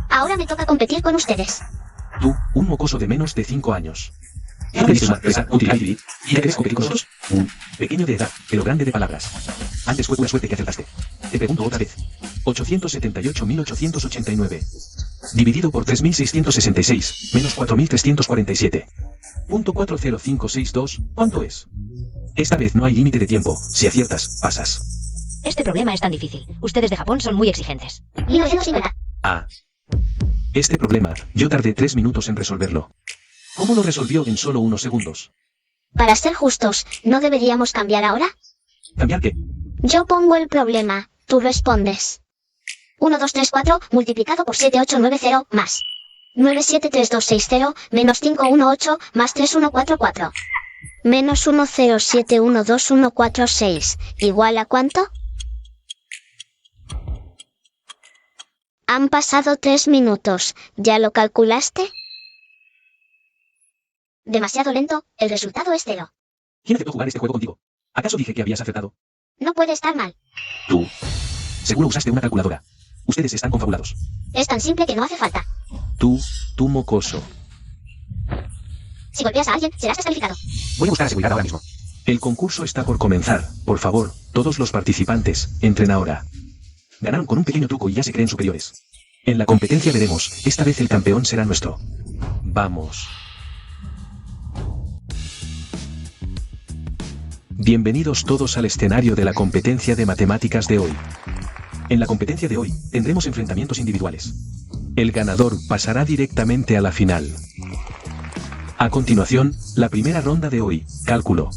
Ahora me toca competir con ustedes. Tú, un mocoso de menos de 5 años. ¿Qué sumar, pesar, multiplicar y dividir? ¿Y querés competir con nosotros? Pequeño de edad, pero grande de palabras. Antes fue pura suerte que acertaste. Te pregunto otra vez. 878.889. Dividido por 3.666, menos 4.347. Punto 40562, ¿cuánto es? Esta vez no hay límite de tiempo. Si aciertas, pasas. Este problema es tan difícil. Ustedes de Japón son muy exigentes. 1950. Ah. Este problema, yo tardé 3 minutos en resolverlo. ¿Cómo lo resolvió en solo unos segundos? Para ser justos, ¿no deberíamos cambiar ahora? ¿Cambiar qué? Yo pongo el problema, tú respondes. 1234 multiplicado por 7890 más 973260 menos 518 más 3144 menos 10712146 igual a ¿cuánto? Han pasado 3 minutos. ¿Ya lo calculaste? Demasiado lento, el resultado es 0. ¿Quién aceptó jugar este juego contigo? ¿Acaso dije que habías acertado? No puede estar mal. Tú. Seguro usaste una calculadora. Ustedes están confabulados. Es tan simple que no hace falta. Tú mocoso. Si golpeas a alguien, serás descalificado. Voy a buscar a seguridad ahora mismo. El concurso está por comenzar. Por favor, todos los participantes, entren ahora. Ganaron con un pequeño truco y ya se creen superiores. En la competencia veremos, esta vez el campeón será nuestro. Vamos. Bienvenidos todos al escenario de la competencia de matemáticas de hoy. En la competencia de hoy, tendremos enfrentamientos individuales. El ganador pasará directamente a la final. A continuación, la primera ronda de hoy, cálculo.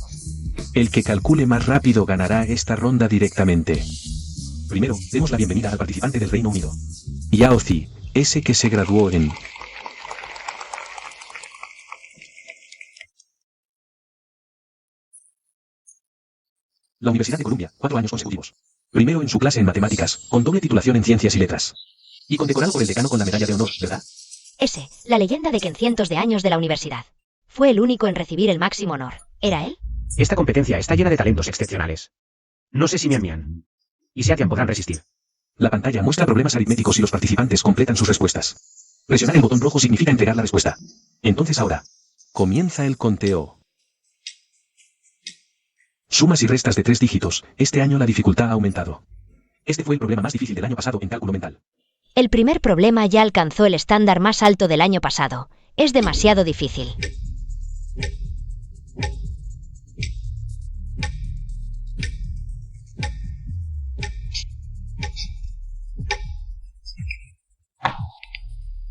El que calcule más rápido ganará esta ronda directamente. Primero, demos la bienvenida al participante del Reino Unido. Yao Zi, ese que se graduó en... La Universidad de Columbia, 4 años consecutivos. Primero en su clase en matemáticas, con doble titulación en ciencias y letras. Y condecorado por el decano con la medalla de honor, ¿verdad? Ese, la leyenda de que en cientos de años de la universidad. Fue el único en recibir el máximo honor. ¿Era él? Esta competencia está llena de talentos excepcionales. No sé si Mian Mian y Xiatian podrán resistir. La pantalla muestra problemas aritméticos y los participantes completan sus respuestas. Presionar el botón rojo significa entregar la respuesta. Entonces ahora. Comienza el conteo. Sumas y restas de 3 dígitos. Este año la dificultad ha aumentado. Este fue el problema más difícil del año pasado en cálculo mental. El primer problema ya alcanzó el estándar más alto del año pasado. Es demasiado difícil.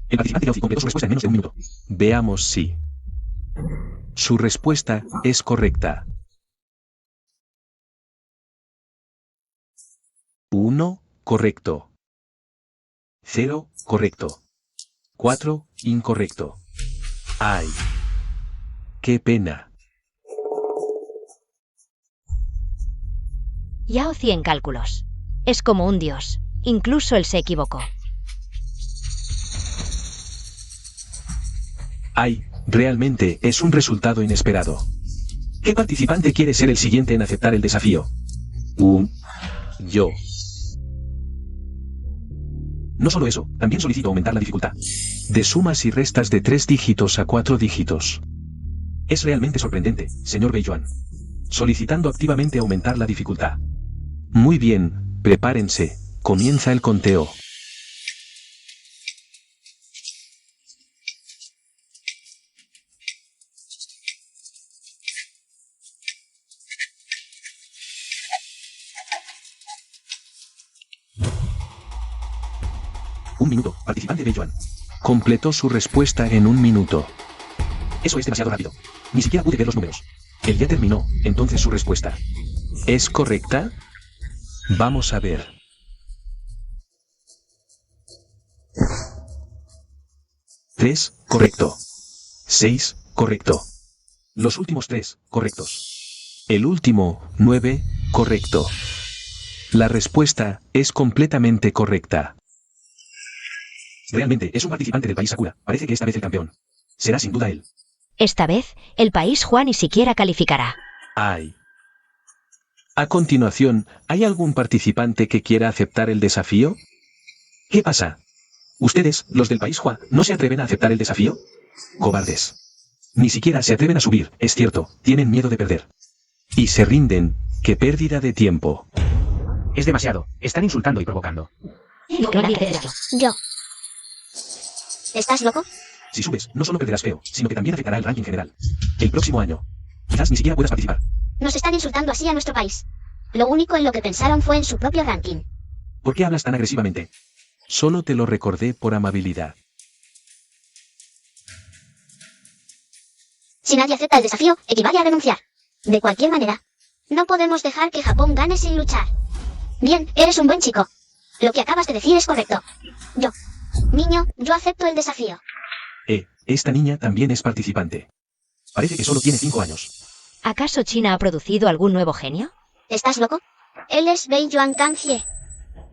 El participante Geoffrey completó su respuesta en menos de 1 minuto. Veamos si su respuesta es correcta. 1, correcto. 0, correcto. 4, incorrecto. ¡Ay! ¡Qué pena! Yao Zi en cálculos. Es como un dios. Incluso él se equivocó. ¡Ay! Realmente es un resultado inesperado. ¿Qué participante quiere ser el siguiente en aceptar el desafío? Yo. No solo eso, también solicito aumentar la dificultad. De sumas y restas de 3 dígitos a 4 dígitos. Es realmente sorprendente, señor Beiyuan. Solicitando activamente aumentar la dificultad. Muy bien, prepárense, comienza el conteo. Un minuto, participante Beiyuan. Completó su respuesta en 1 minuto. Eso es demasiado rápido. Ni siquiera pude ver los números. Él ya terminó, entonces su respuesta. ¿Es correcta? Vamos a ver. ¿3, correcto? 6, correcto. Los últimos 3, correctos. El último, 9, correcto. La respuesta es completamente correcta. Realmente es un participante del país Sakura. Parece que esta vez el campeón será sin duda él. Esta vez, el país Juan ni siquiera calificará. ¡Ay! A continuación, ¿hay algún participante que quiera aceptar el desafío? ¿Qué pasa? ¿Ustedes, los del país Hua, no se atreven a aceptar el desafío? Cobardes. Ni siquiera se atreven a subir, es cierto, tienen miedo de perder. Y se rinden, qué pérdida de tiempo. Es demasiado. Están insultando y provocando. ¿Qué dices eso? Yo. ¿Estás loco? Si subes, no solo perderás feo, sino que también afectará el ranking general. El próximo año. Quizás ni siquiera puedas participar. Nos están insultando así a nuestro país. Lo único en lo que pensaron fue en su propio ranking. ¿Por qué hablas tan agresivamente? Solo te lo recordé por amabilidad. Si nadie acepta el desafío, equivale a renunciar. De cualquier manera, no podemos dejar que Japón gane sin luchar. Bien, eres un buen chico. Lo que acabas de decir es correcto. Niño, yo acepto el desafío. Esta niña también es participante. Parece que solo tiene 5 años. ¿Acaso China ha producido algún nuevo genio? ¿Estás loco? Él es Beiyuan Kanjie.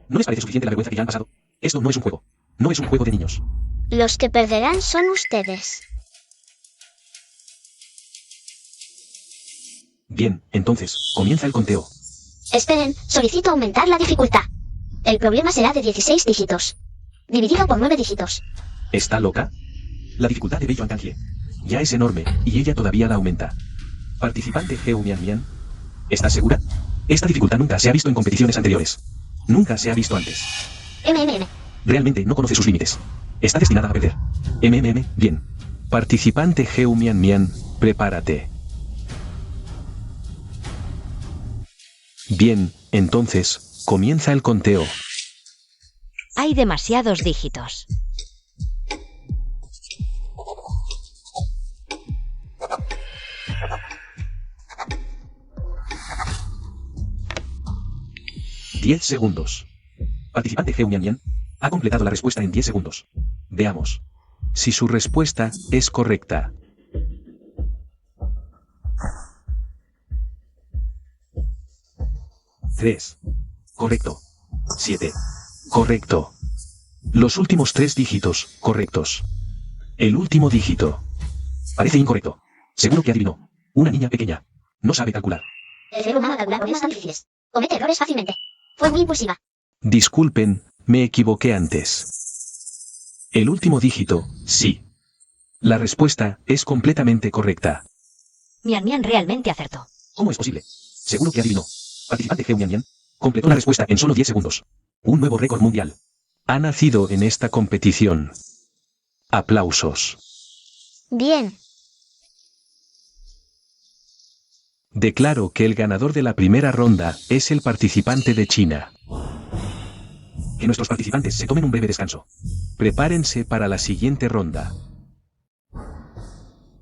¿No les parece suficiente la vergüenza que ya han pasado? Esto no es un juego. No es un juego de niños. Los que perderán son ustedes. Bien, entonces, comienza el conteo. Esperen, solicito aumentar la dificultad. El problema será de 16 dígitos. Dividido por 9 dígitos. ¿Está loca? La dificultad de Beiyuan Kanjie ya es enorme, y ella todavía la aumenta. Participante Geu Mian Mian. ¿Estás segura? Esta dificultad nunca se ha visto en competiciones anteriores. Nunca se ha visto antes. Realmente no conoce sus límites. Está destinada a perder. Bien. Participante Geu Mian Mian, prepárate. Bien, entonces, comienza el conteo. Hay demasiados dígitos. $10 segundos. Participante Geu Mian Mian ha completado la respuesta en 10 segundos. Veamos si su respuesta es correcta. $3. Correcto. 7. Correcto. Los últimos 3 dígitos, correctos. El último dígito. Parece incorrecto. Seguro que adivinó. Una niña pequeña. No sabe calcular. El ser humano calcula problemas tan difíciles. Comete errores fácilmente. Fue muy impulsiva. Disculpen, me equivoqué antes. El último dígito, sí. La respuesta es completamente correcta. Mian Mian realmente acertó. ¿Cómo es posible? Seguro que adivinó. Participante Geo Mian Mian completó la respuesta en solo 10 segundos. Un nuevo récord mundial. Ha nacido en esta competición. Aplausos. Bien. Declaro que el ganador de la primera ronda es el participante de China. Que nuestros participantes se tomen un breve descanso. Prepárense para la siguiente ronda.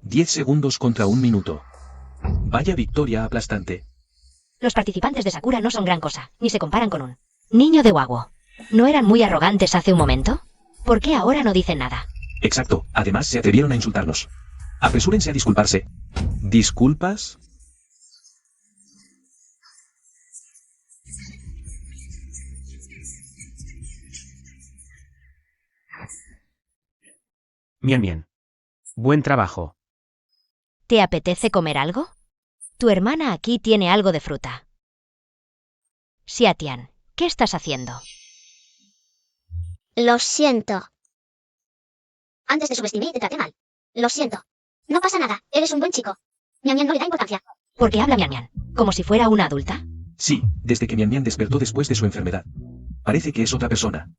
10 segundos contra 1 minuto. Vaya victoria aplastante. Los participantes de Sakura no son gran cosa, ni se comparan con un niño de Wawo. ¿No eran muy arrogantes hace un momento? ¿Por qué ahora no dicen nada? Exacto, además se atrevieron a insultarnos. Apresúrense a disculparse. ¿Disculpas? Mian Mian. Buen trabajo. ¿Te apetece comer algo? Tu hermana aquí tiene algo de fruta. Xiatian, ¿qué estás haciendo? Lo siento. Antes te subestimé y te traté mal. Lo siento. No pasa nada, eres un buen chico. Mian Mian no le da importancia. ¿Por qué habla Mian Mian? ¿Como si fuera una adulta? Sí, desde que Mian Mian despertó después de su enfermedad. Parece que es otra persona.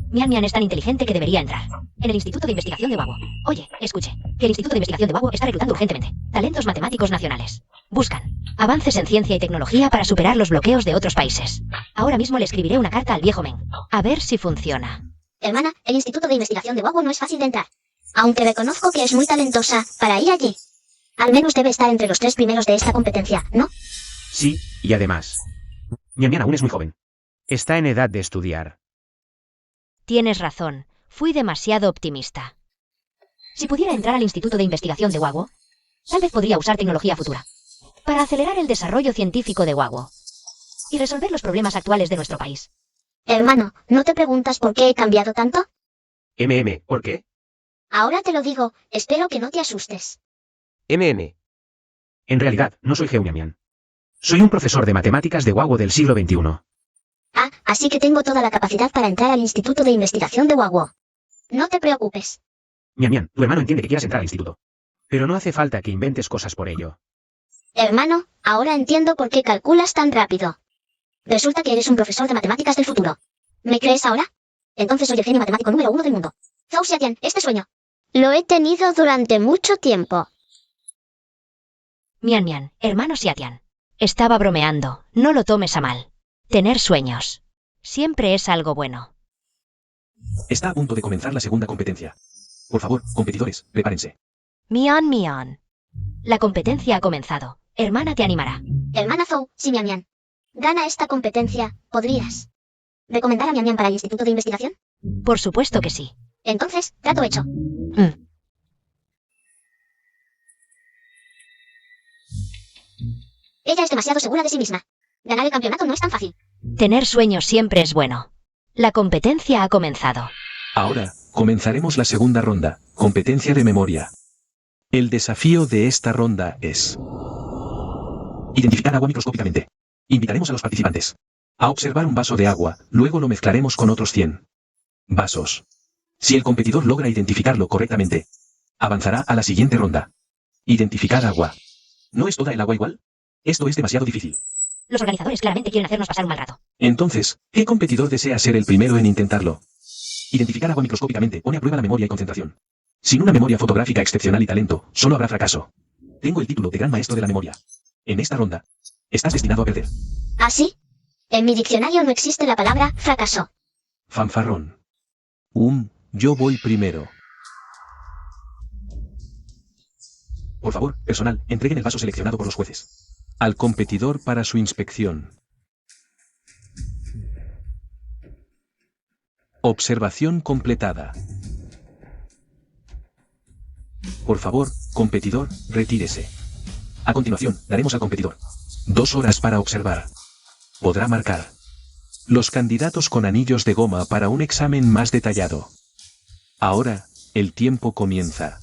Mian Mian es tan inteligente que debería entrar en el Instituto de Investigación de Wawo. Oye, escuche, que el Instituto de Investigación de Wawo está reclutando urgentemente talentos matemáticos nacionales. Buscan avances en ciencia y tecnología para superar los bloqueos de otros países. Ahora mismo le escribiré una carta al viejo Men. A ver si funciona. Hermana, el Instituto de Investigación de Wawo no es fácil de entrar. Aunque reconozco que es muy talentosa para ir allí. Al menos debe estar entre los 3 primeros de esta competencia, ¿no? Sí, y además. Mian Mian aún es muy joven. Está en edad de estudiar. Tienes razón, fui demasiado optimista. Si pudiera entrar al Instituto de Investigación de Wawo, tal vez podría usar tecnología futura para acelerar el desarrollo científico de Wawo y resolver los problemas actuales de nuestro país. Hermano, ¿no te preguntas por qué he cambiado tanto? ¿Por qué? Ahora te lo digo, espero que no te asustes. En realidad, no soy Geo Mian Mian. Soy un profesor de matemáticas de Wawo del siglo XXI. Ah, así que tengo toda la capacidad para entrar al Instituto de Investigación de Wawo. No te preocupes. Mian Mian, tu hermano entiende que quieras entrar al instituto. Pero no hace falta que inventes cosas por ello. Hermano, ahora entiendo por qué calculas tan rápido. Resulta que eres un profesor de matemáticas del futuro. ¿Me crees ahora? Entonces soy el genio matemático número 1 del mundo. Zhou Xiatian, este sueño. Lo he tenido durante mucho tiempo. Mian Mian, hermano Xiatian. Estaba bromeando, no lo tomes a mal. Tener sueños siempre es algo bueno. Está a punto de comenzar la segunda competencia. Por favor, competidores, prepárense. Mian Mian. La competencia ha comenzado. Hermana te animará. Hermana Zhou, si Mian Mian gana esta competencia, ¿podrías recomendar a Mian Mian para el Instituto de Investigación? Por supuesto que sí. Entonces, trato hecho. Ella es demasiado segura de sí misma. Ganar el campeonato no es tan fácil. Tener sueños siempre es bueno. La competencia ha comenzado. Ahora, comenzaremos la segunda ronda, competencia de memoria. El desafío de esta ronda es identificar agua microscópicamente. Invitaremos a los participantes a observar un vaso de agua, luego lo mezclaremos con otros 100 vasos. Si el competidor logra identificarlo correctamente, avanzará a la siguiente ronda. Identificar agua. ¿No es toda el agua igual? Esto es demasiado difícil. Los organizadores claramente quieren hacernos pasar un mal rato. Entonces, ¿qué competidor desea ser el primero en intentarlo? Identificar agua microscópicamente pone a prueba la memoria y concentración. Sin una memoria fotográfica excepcional y talento, solo habrá fracaso. Tengo el título de Gran Maestro de la Memoria. En esta ronda, estás destinado a perder. ¿Ah, sí? En mi diccionario no existe la palabra fracaso. Fanfarrón. Yo voy primero. Por favor, personal, entreguen el vaso seleccionado por los jueces al competidor para su inspección. Observación completada. Por favor, competidor, retírese. A continuación, daremos al competidor 2 horas para observar. Podrá marcar los candidatos con anillos de goma para un examen más detallado. Ahora, el tiempo comienza.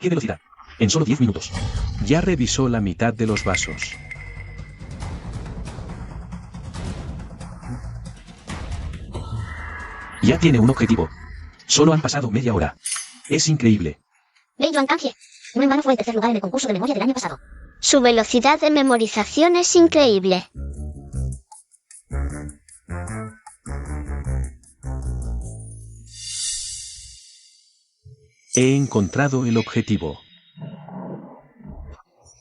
¡Qué velocidad! En solo 10 minutos. Ya revisó la mitad de los vasos. Ya tiene un objetivo. Solo han pasado media hora. Es increíble. Beiyuan Kanjie. Un hermano fue el tercer lugar en el concurso de memoria del año pasado. Su velocidad de memorización es increíble. He encontrado el objetivo.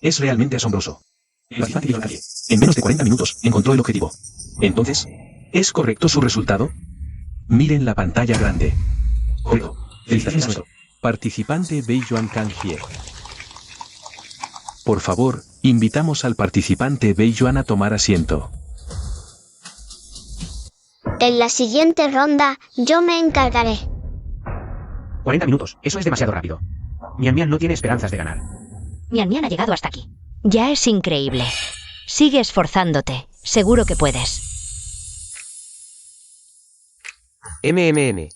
Es realmente asombroso. El participante Beiyuan Kanjie, en menos de 40 minutos, encontró el objetivo. Entonces, ¿es correcto su resultado? Miren la pantalla grande. Correcto. Felicitaciones a nuestro Participante Beiyuan Kanjie. Por favor, invitamos al participante Beiyuan a tomar asiento. En la siguiente ronda, yo me encargaré. 40 minutos, eso es demasiado rápido. Mian Mian no tiene esperanzas de ganar. Mian Mian ha llegado hasta aquí. Ya es increíble. Sigue esforzándote. Seguro que puedes. MMM.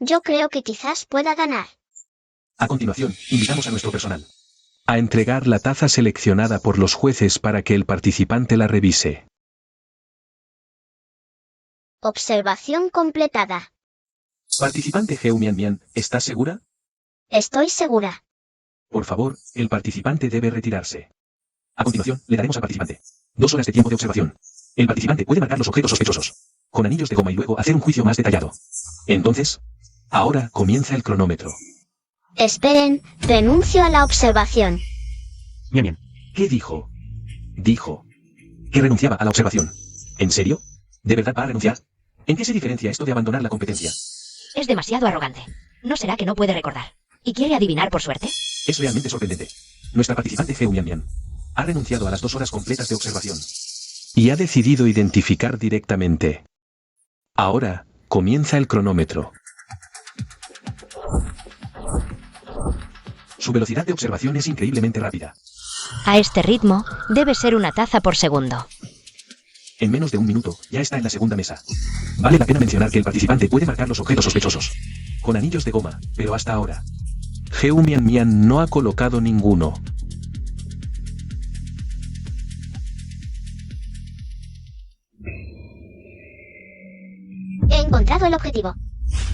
Yo creo que quizás pueda ganar. A continuación, invitamos a nuestro personal. A entregar la taza seleccionada por los jueces para que el participante la revise. Observación completada. Participante Geu Mian Mian, ¿estás segura? Estoy segura. Por favor, el participante debe retirarse. A continuación, le daremos al participante 2 horas de tiempo de observación. El participante puede marcar los objetos sospechosos con anillos de goma y luego hacer un juicio más detallado. Entonces, ahora comienza el cronómetro. Esperen, renuncio a la observación. Mian Mian, ¿Qué dijo? Dijo que renunciaba a la observación. ¿En serio? ¿De verdad va a renunciar? ¿En qué se diferencia esto de abandonar la competencia? Es demasiado arrogante. ¿No será que no puede recordar? ¿Y quiere adivinar por suerte? Es realmente sorprendente. Nuestra participante Geu Mian Mian ha renunciado a las 2 horas completas de observación. Y ha decidido identificar directamente. Ahora, comienza el cronómetro. Su velocidad de observación es increíblemente rápida. A este ritmo, debe ser una taza por segundo. En menos de un minuto, ya está en la segunda mesa. Vale la pena mencionar que el participante puede marcar los objetos sospechosos con anillos de goma, pero hasta ahora, Geu Mian Mian no ha colocado ninguno. He encontrado el objetivo.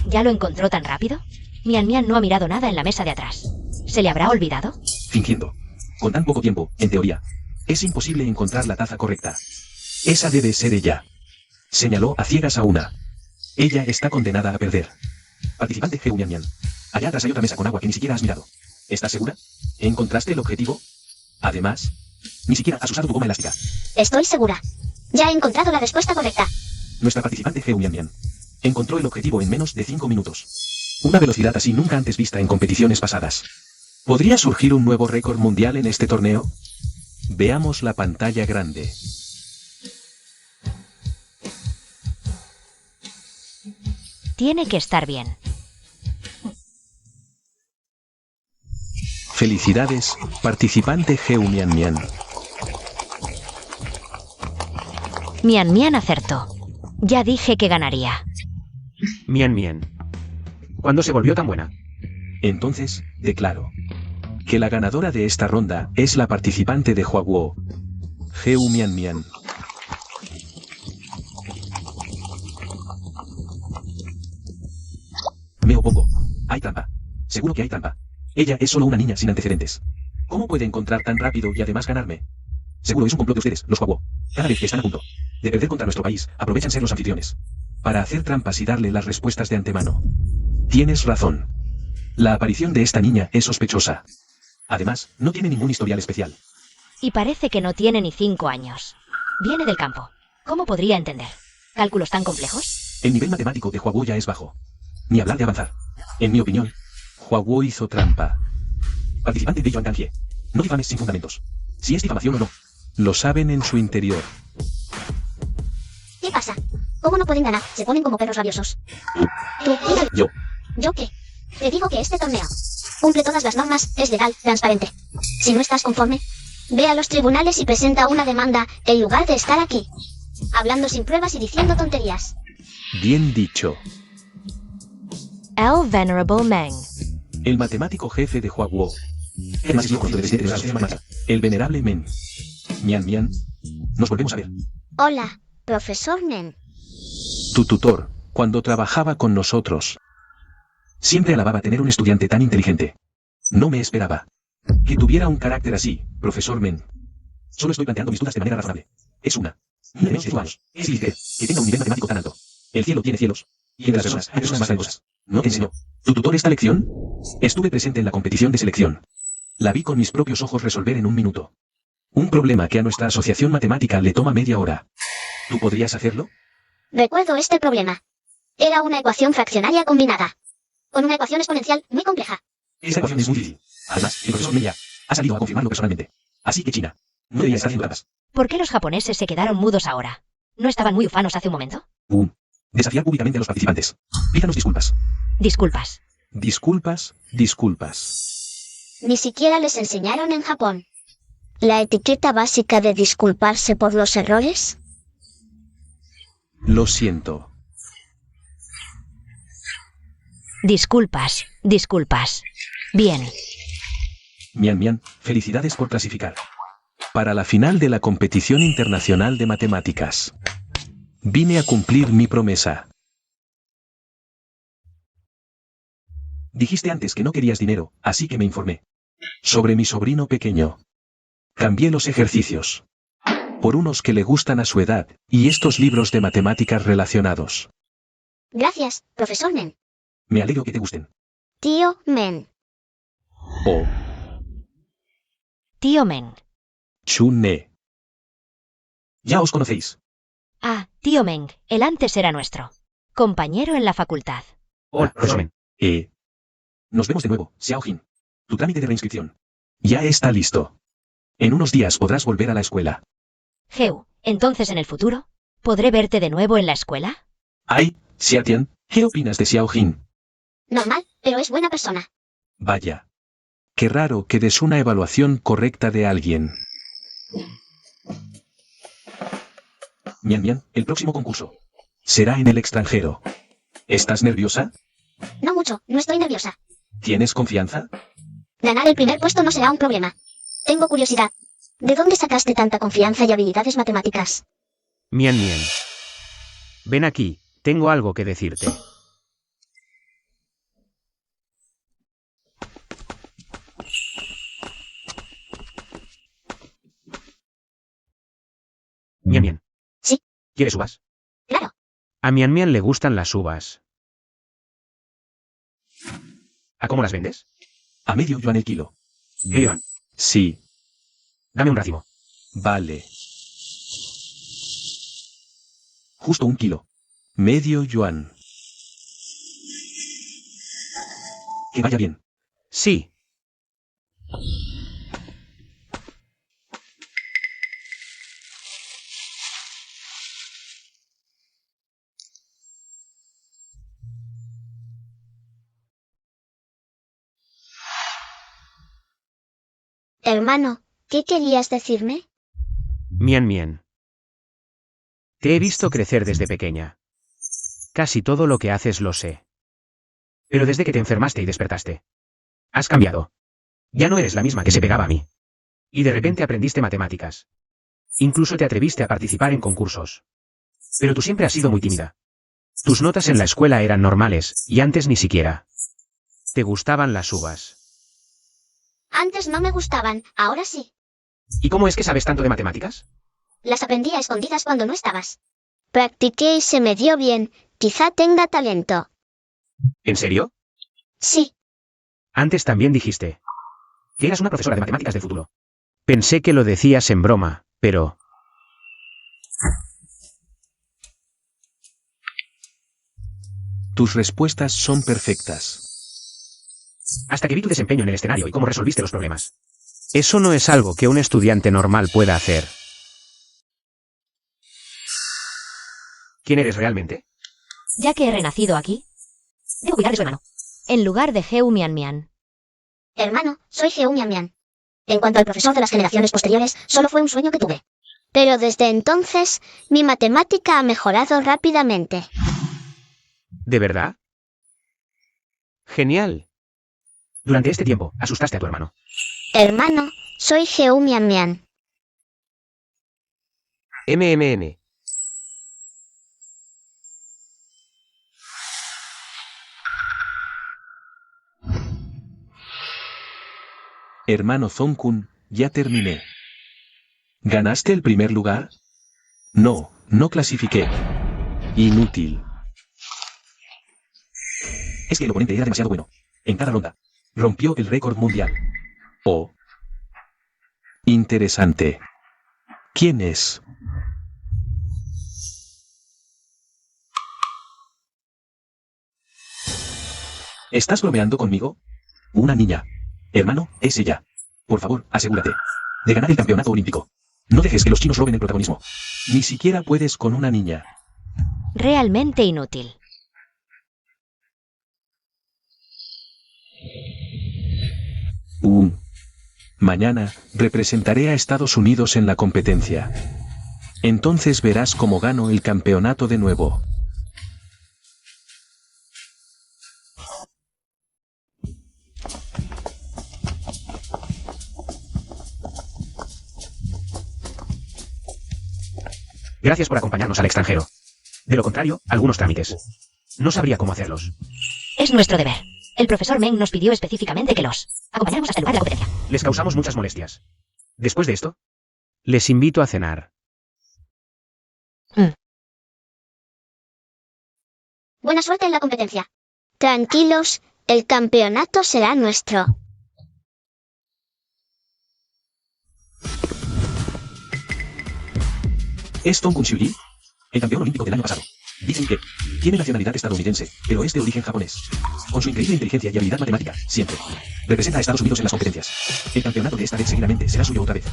¿Ya lo encontró tan rápido? Mian Mian no ha mirado nada en la mesa de atrás. ¿Se le habrá olvidado? fingiendo. Con tan poco tiempo, en teoría, es imposible encontrar la taza correcta. Esa debe ser ella. Señaló a ciegas a una. Ella está condenada a perder. Participante Geu Mian Mian. Allá atrás hay otra mesa con agua que ni siquiera has mirado. ¿Estás segura? ¿Encontraste el objetivo? Además, ni siquiera has usado tu goma elástica. Estoy segura. Ya he encontrado la respuesta correcta. Nuestra participante Geu Mian Mian encontró el objetivo en menos de 5 minutos. Una velocidad así nunca antes vista en competiciones pasadas. ¿Podría surgir un nuevo récord mundial en este torneo? Veamos la pantalla grande. Tiene que estar bien. Felicidades, participante Geu Mian Mian. Mian Mian acertó. Ya dije que ganaría. Mian Mian. ¿Cuándo se volvió tan buena? Entonces, declaro que la ganadora de esta ronda es la participante de Huaguo, Geu Mian Mian. Me opongo. Hay trampa. Seguro que hay trampa. Ella es solo una niña sin antecedentes. ¿Cómo puede encontrar tan rápido y además ganarme? Seguro es un complot de ustedes, los Huaguo. Cada vez que están a punto de perder contra nuestro país, aprovechan ser los anfitriones para hacer trampas y darle las respuestas de antemano. Tienes razón. La aparición de esta niña es sospechosa. Además, no tiene ningún historial especial. Y parece que no tiene ni 5 años. Viene del campo. ¿Cómo podría entender? ¿Cálculos tan complejos? El nivel matemático de Huaguo ya es bajo. Ni hablar de avanzar. En mi opinión, Huaguo hizo trampa. participante de Yuan Kanjie, no difames sin fundamentos. Si es difamación o no. Lo saben en su interior. ¿Qué pasa? ¿Cómo no pueden ganar? Se ponen como perros rabiosos. Tú, mira. Yo. ¿Yo qué? Te digo que este torneo cumple todas las normas, es legal, transparente. Si no estás conforme, ve a los tribunales y presenta una demanda, en lugar de estar aquí, hablando sin pruebas y diciendo tonterías. Bien dicho. El Venerable Meng. El matemático jefe de Huaguo. El venerable Men. Mian Mian. Nos volvemos a ver. Hola, profesor Nen. Tu tutor, cuando trabajaba con nosotros. Siempre alababa tener un estudiante tan inteligente. No me esperaba que tuviera un carácter así, profesor Men. Solo estoy planteando mis dudas de manera razonable. Es una. Menos de humanos. Es lícito que tenga un nivel matemático tan alto. El cielo tiene cielos. Y entre las personas hay personas más talentosas. ¿No te enseñó tu tutor esta lección? Estuve presente en la competición de selección. La vi con mis propios ojos resolver en un minuto. Un problema que a nuestra asociación matemática le toma media hora. ¿Tú podrías hacerlo? Recuerdo este problema. Era una ecuación fraccionaria combinada. Con una ecuación exponencial muy compleja. Esa ecuación es muy difícil. Además, el profesor Meya ha salido a confirmarlo personalmente. Así que China no debería estar haciendo trampas. ¿Por qué los japoneses se quedaron mudos ahora? ¿No estaban muy ufanos hace un momento? Desafiar públicamente a los participantes. Pídanos disculpas. Disculpas. Disculpas, disculpas. Ni siquiera les enseñaron en Japón. ¿La etiqueta básica de disculparse por los errores? Lo siento. Disculpas, disculpas. Bien. Mian Mian, felicidades por clasificar. Para la final de la competición internacional de matemáticas. Vine a cumplir mi promesa. Dijiste antes que no querías dinero, así que me informé. Sobre mi sobrino pequeño. Cambié los ejercicios. Por unos que le gustan a su edad, y estos libros de matemáticas relacionados. Gracias, profesor Nen. Me alegro que te gusten. Tío Men. O Tío Meng. Chune. Ya os conocéis. Ah, tío Meng, el antes era nuestro. Compañero en la facultad. Hola, profesor Men. Nos vemos de nuevo, Xiaojin. Tu trámite de reinscripción Ya está listo. en unos días podrás volver a la escuela. Geu, entonces en el futuro, ¿podré verte de nuevo en la escuela? Ay, Xiatian, ¿qué opinas de Xiaojin? Normal, pero es buena persona. Vaya. Qué raro que des una evaluación correcta de alguien. Mian Mian, el próximo concurso. Será en el extranjero. ¿Estás nerviosa? No mucho, no estoy nerviosa. ¿Tienes confianza? Ganar el primer puesto no será un problema. Tengo curiosidad. ¿De dónde sacaste tanta confianza y habilidades matemáticas? Mian Mian. Ven aquí, tengo algo que decirte. Mian Mian. Sí. ¿Quieres uvas? Claro. A Mian Mian le gustan las uvas. ¿A cómo las vendes? A medio yuan el kilo. Yuan. Sí, Dame un racimo. vale. Justo 1 kilo. Medio yuan. Que vaya bien. Sí. Hermano, ¿qué querías decirme? Mian Mian. Te he visto crecer desde pequeña. Casi todo lo que haces lo sé. Pero desde que te enfermaste y despertaste. Has cambiado. Ya no eres la misma que se pegaba a mí. Y de repente aprendiste matemáticas. Incluso te atreviste a participar en concursos. Pero tú siempre has sido muy tímida. Tus notas en la escuela eran normales, y antes ni siquiera. Te gustaban las uvas. Antes no me gustaban, ahora sí. ¿Y cómo es que sabes tanto de matemáticas? Las aprendí a escondidas cuando no estabas. Practiqué y se me dio bien. Quizá tenga talento. ¿En serio? Sí. Antes también dijiste que eras una profesora de matemáticas del futuro. Pensé que lo decías en broma, pero... Tus respuestas son perfectas. Hasta que vi tu desempeño en el escenario y cómo resolviste los problemas. Eso no es algo que un estudiante normal pueda hacer. ¿Quién eres realmente? Ya que he renacido aquí, debo cuidar de su hermano. En lugar de Geu Mian Mian. Hermano, soy Geu Mian Mian. En cuanto al profesor de las generaciones posteriores, solo fue un sueño que tuve. Pero desde entonces, mi matemática ha mejorado rápidamente. ¿De verdad? Genial. Durante este tiempo, asustaste a tu hermano. Hermano, soy Geu Mian Mian. MMM. Hermano Zonkun, ya terminé. ¿Ganaste el primer lugar? No, no clasifiqué. Inútil. Es que el oponente era demasiado bueno. En cada ronda. Rompió el récord mundial. Oh. Interesante. ¿Quién es? ¿Estás bromeando conmigo? Una niña. Hermano, es ella. Por favor, asegúrate de ganar el campeonato olímpico. No dejes que los chinos roben el protagonismo. Ni siquiera puedes con una niña. Realmente inútil. Mañana, representaré a Estados Unidos en la competencia. Entonces verás cómo gano el campeonato de nuevo. Gracias por acompañarnos al extranjero. De lo contrario, algunos trámites. No sabría cómo hacerlos. Es nuestro deber. El profesor Meng nos pidió específicamente que los acompañáramos hasta el lugar de la competencia. Les causamos muchas molestias. Después de esto, les invito a cenar. Buena suerte en la competencia. Tranquilos, el campeonato será nuestro. ¿Es Zonkun Xiuyi? El campeón olímpico del año pasado. Dicen que tiene nacionalidad estadounidense, pero es de origen japonés. Con su increíble inteligencia y habilidad matemática, siempre representa a Estados Unidos en las competencias. El campeonato de esta vez seguidamente será suyo otra vez.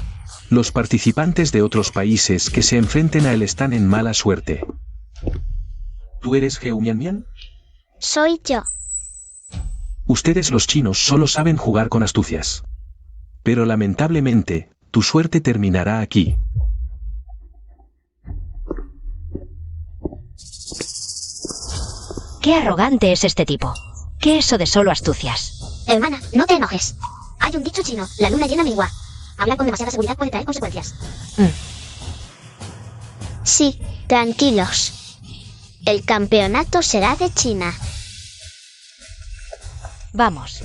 Los participantes de otros países que se enfrenten a él están en mala suerte. ¿Tú eres Geu Mian Mian? Soy yo. Ustedes los chinos solo saben jugar con astucias. Pero lamentablemente, tu suerte terminará aquí. Qué arrogante es este tipo. ¿Qué eso de solo astucias? Hermana, no te enojes. Hay un dicho chino, la luna llena mengua. Hablar con demasiada seguridad puede traer consecuencias. Sí, tranquilos. El campeonato será de China. Vamos.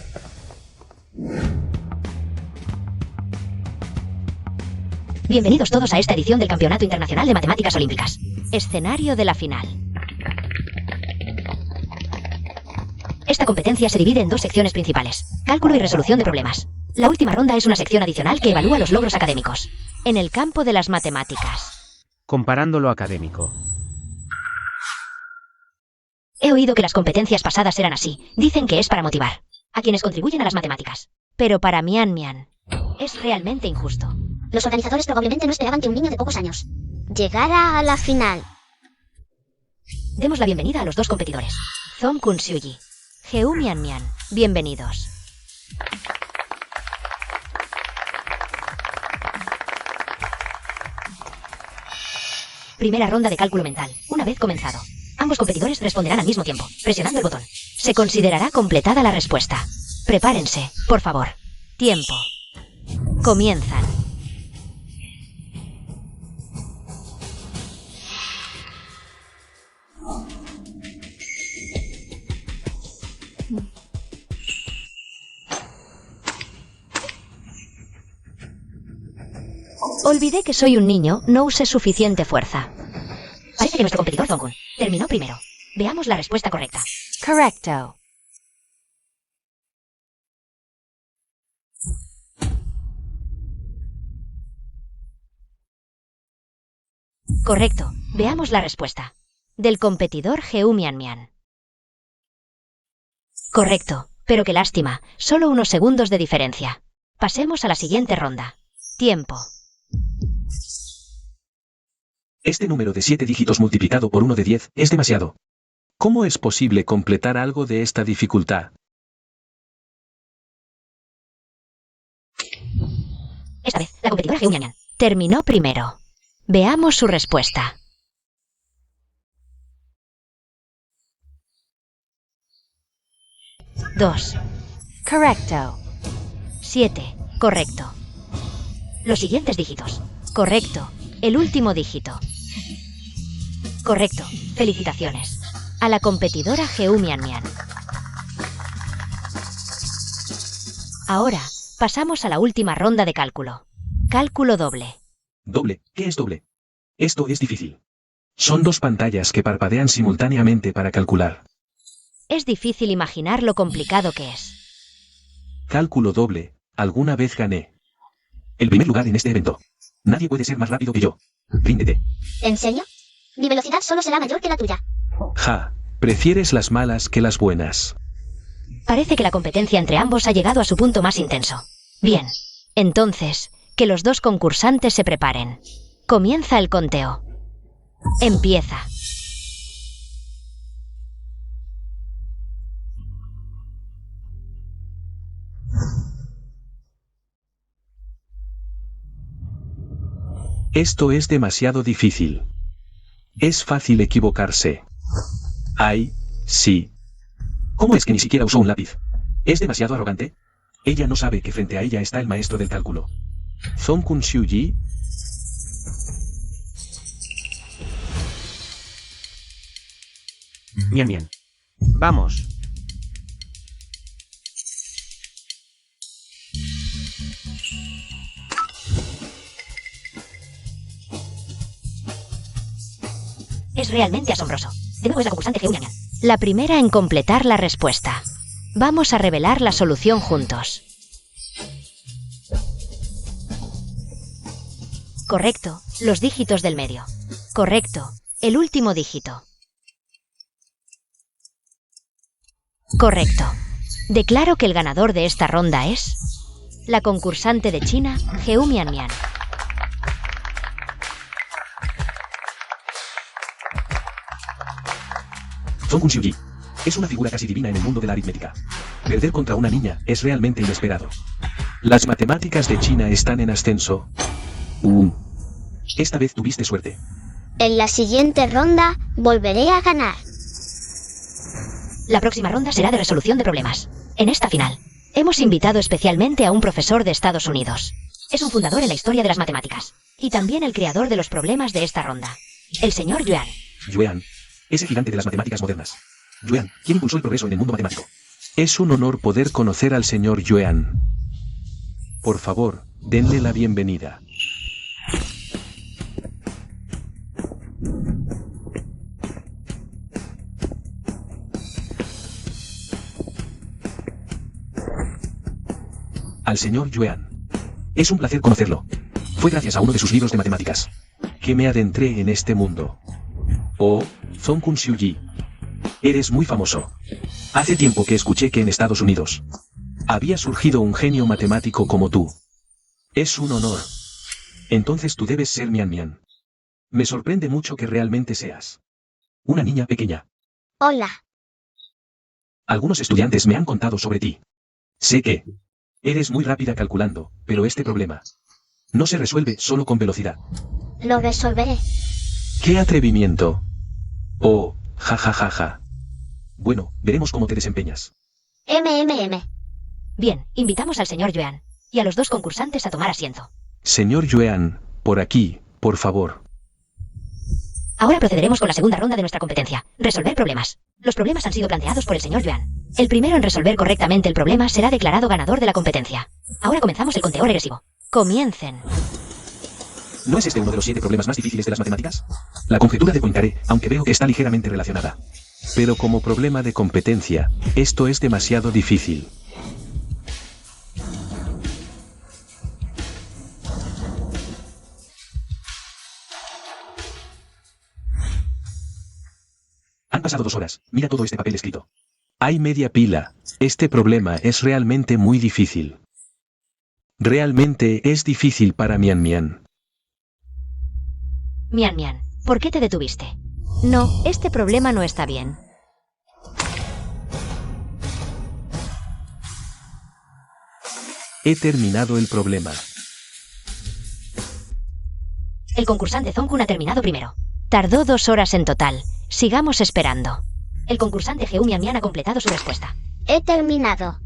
Bienvenidos todos a esta edición del Campeonato Internacional de Matemáticas Olímpicas. Escenario de la final. Esta competencia se divide en dos secciones principales: cálculo y resolución de problemas. La última ronda es una sección adicional que evalúa los logros académicos. En el campo de las matemáticas. Comparando lo académico. He oído que las competencias pasadas eran así. Dicen que es para motivar a quienes contribuyen a las matemáticas. Pero para Mian Mian es realmente injusto. Los organizadores probablemente no esperaban que un niño de pocos años llegara a la final. Demos la bienvenida a los dos competidores. Zonkun Xiuyi, Geu Mian Mian. Bienvenidos. Primera ronda de cálculo mental. Una vez comenzado, ambos competidores responderán al mismo tiempo, presionando el botón. Se considerará completada la respuesta. Prepárense, por favor. Tiempo. Comienzan. Olvidé que soy un niño, no use suficiente fuerza. Parece que nuestro competidor Zonkun terminó primero. Veamos la respuesta correcta. Correcto. Correcto. Veamos la respuesta. Del competidor Geu Mian Mian. Correcto, pero qué lástima. Solo unos segundos de diferencia. Pasemos a la siguiente ronda. Tiempo. Este número de 7 dígitos multiplicado por 1 de 10 es demasiado. ¿Cómo es posible completar algo de esta dificultad? Esta vez, la competidora Geu Mian Mian terminó primero. Veamos su respuesta. 2. Correcto. 7. Correcto. Los siguientes dígitos. Correcto. El último dígito. Correcto. Felicitaciones. A la competidora Geu Mian Mian. Ahora, pasamos a la última ronda de cálculo. Cálculo doble. ¿Doble? ¿Qué es doble? Esto es difícil. Son dos pantallas que parpadean simultáneamente para calcular. Es difícil imaginar lo complicado que es. Cálculo doble. Alguna vez gané. El primer lugar en este evento. Nadie puede ser más rápido que yo. Ríndete. ¿En serio? Mi velocidad solo será mayor que la tuya. Ja. Prefieres las malas que las buenas. Parece que la competencia entre ambos ha llegado a su punto más intenso. Bien. Entonces, que los dos concursantes se preparen. Comienza el conteo. Empieza. Esto es demasiado difícil. Es fácil equivocarse. Ay, sí. ¿Cómo es que ni siquiera usó un lápiz? ¿Es demasiado arrogante? Ella no sabe que frente a ella está el maestro del cálculo. Zongkun Xiuyi. Mian Mian. Vamos. Es realmente asombroso. De nuevo es la concursante Geu Mian Mian. La primera en completar la respuesta. Vamos a revelar la solución juntos. Correcto. Los dígitos del medio. Correcto. El último dígito. Correcto. Declaro que el ganador de esta ronda es la concursante de China, Geu Mian Mian. Zongkun Xiuyi. Es una figura casi divina en el mundo de la aritmética. Perder contra una niña es realmente inesperado. Las matemáticas de China están en ascenso. Esta vez tuviste suerte. En la siguiente ronda, volveré a ganar. La próxima ronda será de resolución de problemas. En esta final, hemos invitado especialmente a un profesor de Estados Unidos. Es un fundador en la historia de las matemáticas. Y también el creador de los problemas de esta ronda. El señor Yuan. Yuan. Es el gigante de las matemáticas modernas. Yuan, ¿quién impulsó el progreso en el mundo matemático? Es un honor poder conocer al señor Yuan. Por favor, denle la bienvenida. Al señor Yuan. Es un placer conocerlo. Fue gracias a uno de sus libros de matemáticas que me adentré en este mundo. Oh, Zongkun Xiuyi. Eres muy famoso. Hace tiempo que escuché que en Estados Unidos había surgido un genio matemático como tú. Es un honor. Entonces tú debes ser Mian Mian. Me sorprende mucho que realmente seas una niña pequeña. Hola. Algunos estudiantes me han contado sobre ti. Sé que eres muy rápida calculando, pero este problema no se resuelve solo con velocidad. Lo resolveré. ¡Qué atrevimiento! Oh, ja ja ja ja. Bueno, veremos cómo te desempeñas. Bien, invitamos al señor Yuan y a los dos concursantes a tomar asiento. Señor Yuan, por aquí, por favor. Ahora procederemos con la segunda ronda de nuestra competencia, resolver problemas. Los problemas han sido planteados por el señor Yuan. El primero en resolver correctamente el problema será declarado ganador de la competencia. Ahora comenzamos el conteo regresivo. Comiencen. ¿No es este uno de los 7 problemas más difíciles de las matemáticas? La conjetura de Poincaré, aunque veo que está ligeramente relacionada. Pero como problema de competencia, esto es demasiado difícil. Han pasado 2 horas. Mira todo este papel escrito. Hay media pila. Este problema es realmente muy difícil. Realmente es difícil para Mian Mian. Mian Mian, ¿por qué te detuviste? No, este problema no está bien. He terminado el problema. El concursante Zongkun ha terminado primero. Tardó 2 horas en total. Sigamos esperando. El concursante Geu Mian Mian ha completado su respuesta. He terminado.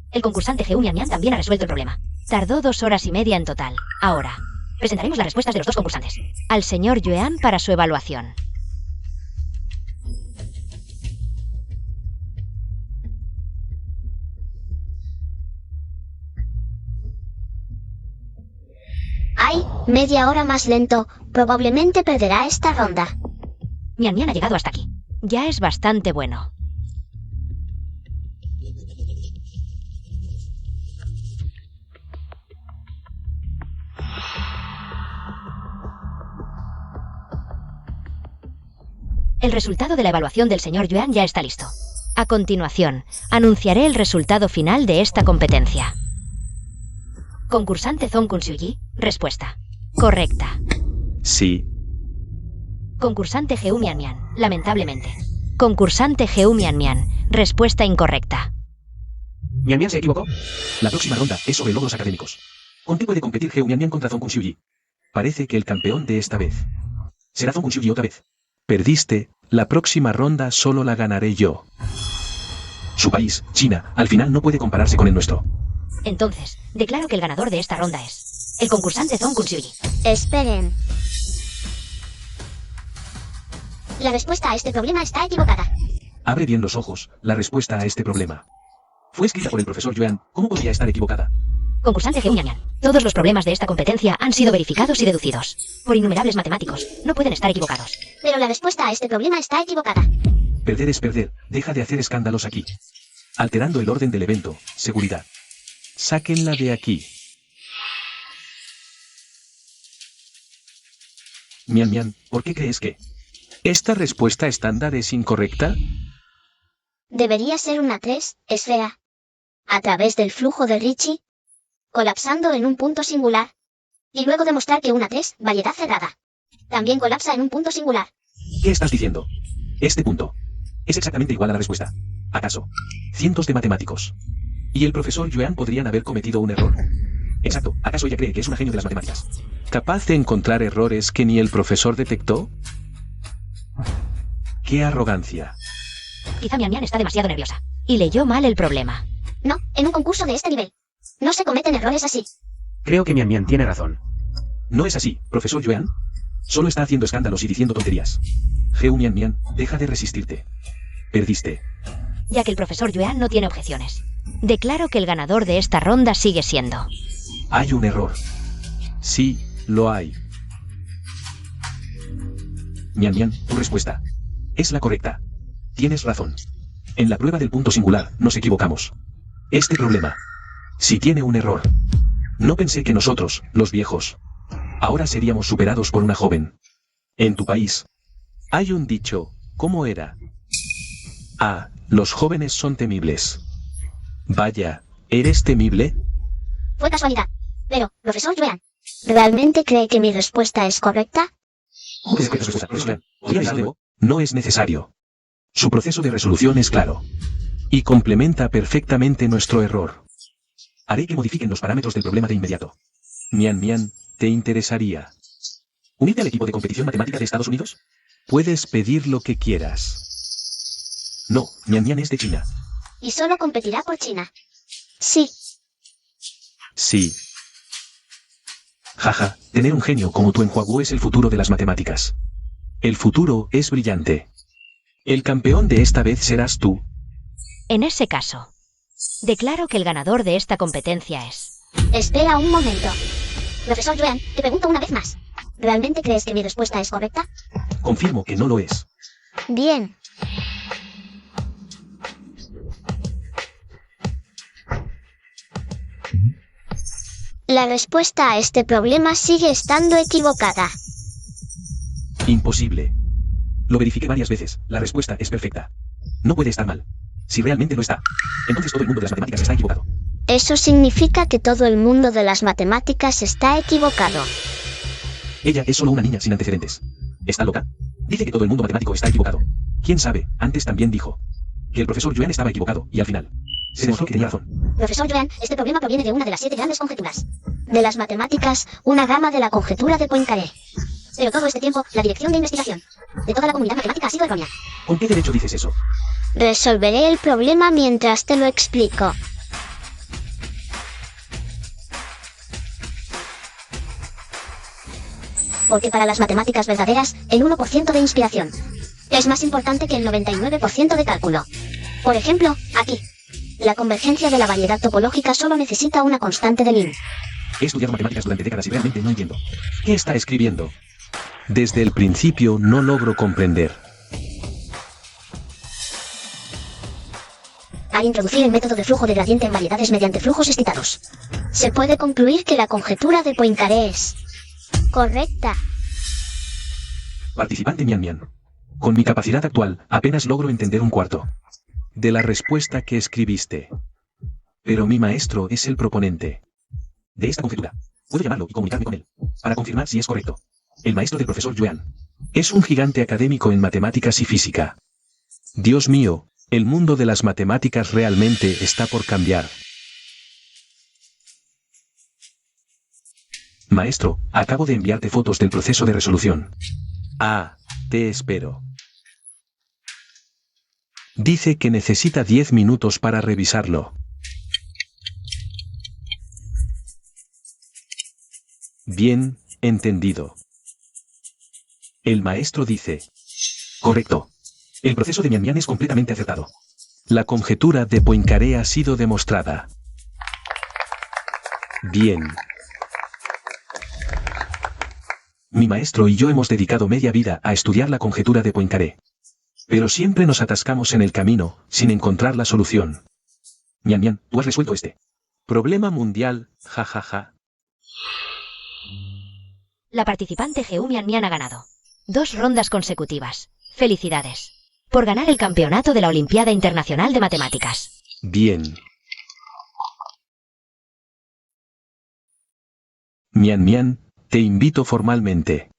El concursante Geu Mian Mian también ha resuelto el problema. Tardó 2 horas y media en total. Ahora, presentaremos las respuestas de los dos concursantes al señor Yuan para su evaluación. Ay, media hora más lento. Probablemente perderá esta ronda. Mian Mian ha llegado hasta aquí. Ya es bastante bueno. El resultado de la evaluación del señor Yuan ya está listo. A continuación, anunciaré el resultado final de esta competencia. Concursante Zong Kun Xiuyi, respuesta. Correcta. Sí. Concursante Geu Mian Mian, lamentablemente. Concursante Geu Mian Mian, respuesta incorrecta. ¿Mian Mian se equivocó? La próxima ronda es sobre logros académicos. ¿Con qué puede competir Geu Mian Mian contra Zong Kun Xiuyi? Parece que el campeón de esta vez será Zong Kun Xiuyi otra vez. Perdiste, la próxima ronda solo la ganaré yo. Su país, China, al final no puede compararse con el nuestro. Entonces, declaro que el ganador de esta ronda es el concursante Zong Kun Xiuyi. Esperen. La respuesta a este problema está equivocada. Abre bien los ojos, la respuesta a este problema fue escrita por el profesor Yuan. ¿Cómo podría estar equivocada? Concursante Geu Mian Mian, todos los problemas de esta competencia han sido verificados y deducidos por innumerables matemáticos. No pueden estar equivocados. Pero la respuesta a este problema está equivocada. Perder es perder, deja de hacer escándalos aquí. Alterando el orden del evento, seguridad. Sáquenla de aquí. Mian Mian, ¿por qué crees que esta respuesta estándar es incorrecta? Debería ser una 3, esfera. A través del flujo de Ricci, colapsando en un punto singular. Y luego demostrar que una 3, variedad cerrada, también colapsa en un punto singular. ¿Qué estás diciendo? Este punto es exactamente igual a la respuesta. ¿Acaso cientos de matemáticos y el profesor Yuan podrían haber cometido un error? Exacto, ¿acaso ella cree que es un genio de las matemáticas? ¿Capaz de encontrar errores que ni el profesor detectó? ¡Qué arrogancia! Quizá Mian Mian está demasiado nerviosa y leyó mal el problema. No, en un concurso de este nivel no se cometen errores así. Creo que Mian Mian tiene razón. No es así, profesor Yuan. Solo está haciendo escándalos y diciendo tonterías. Geu Mian Mian, deja de resistirte. Perdiste. Ya que el profesor Yuan no tiene objeciones, declaro que el ganador de esta ronda sigue siendo... Hay un error. Sí, lo hay. Mian Mian, tu respuesta es la correcta. Tienes razón. En la prueba del punto singular nos equivocamos. Este problema sí tiene un error. No pensé que nosotros, los viejos, ahora seríamos superados por una joven. En tu país hay un dicho, ¿cómo era? Ah, los jóvenes son temibles. Vaya, ¿eres temible? Fue casualidad. Pero, profesor Yuan, ¿realmente cree que mi respuesta es correcta? No es necesario. Su proceso de resolución es claro. Y complementa perfectamente nuestro error. Haré que modifiquen los parámetros del problema de inmediato. Mian Mian, ¿te interesaría unirte al equipo de competición matemática de Estados Unidos? Puedes pedir lo que quieras. No, Mian Mian es de China. Y solo competirá por China. Sí. Sí. Jaja, tener un genio como tú en Huagu es el futuro de las matemáticas. El futuro es brillante. El campeón de esta vez serás tú. En ese caso, declaro que el ganador de esta competencia es... Espera un momento. Profesor Yuan, te pregunto una vez más. ¿Realmente crees que mi respuesta es correcta? Confirmo que no lo es. Bien. La respuesta a este problema sigue estando equivocada. Imposible. Lo verifiqué varias veces. La respuesta es perfecta. No puede estar mal. Si realmente lo está, entonces todo el mundo de las matemáticas está equivocado. Eso significa que todo el mundo de las matemáticas está equivocado. Ella es solo una niña sin antecedentes. ¿Está loca? Dice que todo el mundo matemático está equivocado. ¿Quién sabe? Antes también dijo que el profesor Yuan estaba equivocado, y al final se demostró que tenía razón. Profesor Yuan, este problema proviene de una de las 7 grandes conjeturas de las matemáticas, una gama de la conjetura de Poincaré. Pero todo este tiempo, la dirección de investigación de toda la comunidad matemática ha sido errónea. ¿Con qué derecho dices eso? Resolveré el problema mientras te lo explico. Porque para las matemáticas verdaderas, el 1% de inspiración es más importante que el 99% de cálculo. Por ejemplo, aquí. La convergencia de la variedad topológica solo necesita una constante de Lin. He estudiado matemáticas durante décadas y realmente no entiendo. ¿Qué está escribiendo? Desde el principio no logro comprender. Al introducir el método de flujo de gradiente en variedades mediante flujos excitados, se puede concluir que la conjetura de Poincaré es correcta. Participante Mian Mian. Con mi capacidad actual, apenas logro entender un cuarto de la respuesta que escribiste. Pero mi maestro es el proponente de esta conjetura. Puedo llamarlo y comunicarme con él para confirmar si es correcto. El maestro del profesor Yuan es un gigante académico en matemáticas y física. Dios mío, el mundo de las matemáticas realmente está por cambiar. Maestro, acabo de enviarte fotos del proceso de resolución. Ah, te espero. Dice que necesita 10 minutos para revisarlo. Bien, entendido. El maestro dice: correcto. El proceso de Mian Mian es completamente acertado. La conjetura de Poincaré ha sido demostrada. Bien. Mi maestro y yo hemos dedicado media vida a estudiar la conjetura de Poincaré. Pero siempre nos atascamos en el camino, sin encontrar la solución. Mian Mian, tú has resuelto este problema mundial, jajaja. La participante Geu Mian Mian ha ganado 2 rondas consecutivas. Felicidades por ganar el campeonato de la Olimpiada Internacional de Matemáticas. Bien. Mian Mian, te invito formalmente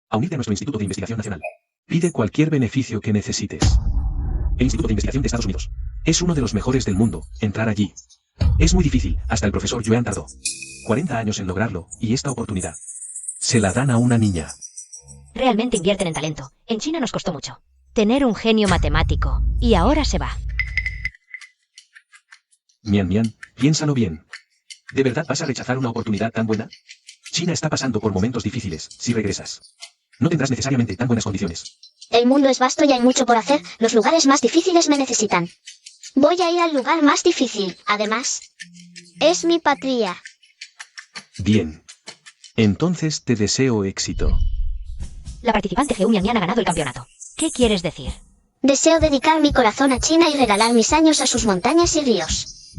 a unirte a nuestro Instituto de Investigación Nacional. Pide cualquier beneficio que necesites. El Instituto de Investigación de Estados Unidos es uno de los mejores del mundo. Entrar allí es muy difícil, hasta el profesor Yuan tardó 40 años en lograrlo, y esta oportunidad se la dan a una niña. Realmente invierten en talento. En China nos costó mucho tener un genio matemático, y ahora se va. Mian Mian, piénsalo bien. ¿De verdad vas a rechazar una oportunidad tan buena? China está pasando por momentos difíciles. Si regresas, no tendrás necesariamente tan buenas condiciones. El mundo es vasto y hay mucho por hacer. Los lugares más difíciles me necesitan. Voy a ir al lugar más difícil. Además, es mi patria. Bien. Entonces te deseo éxito. La participante Geu Mian Mian ha ganado el campeonato. ¿Qué quieres decir? Deseo dedicar mi corazón a China y regalar mis años a sus montañas y ríos.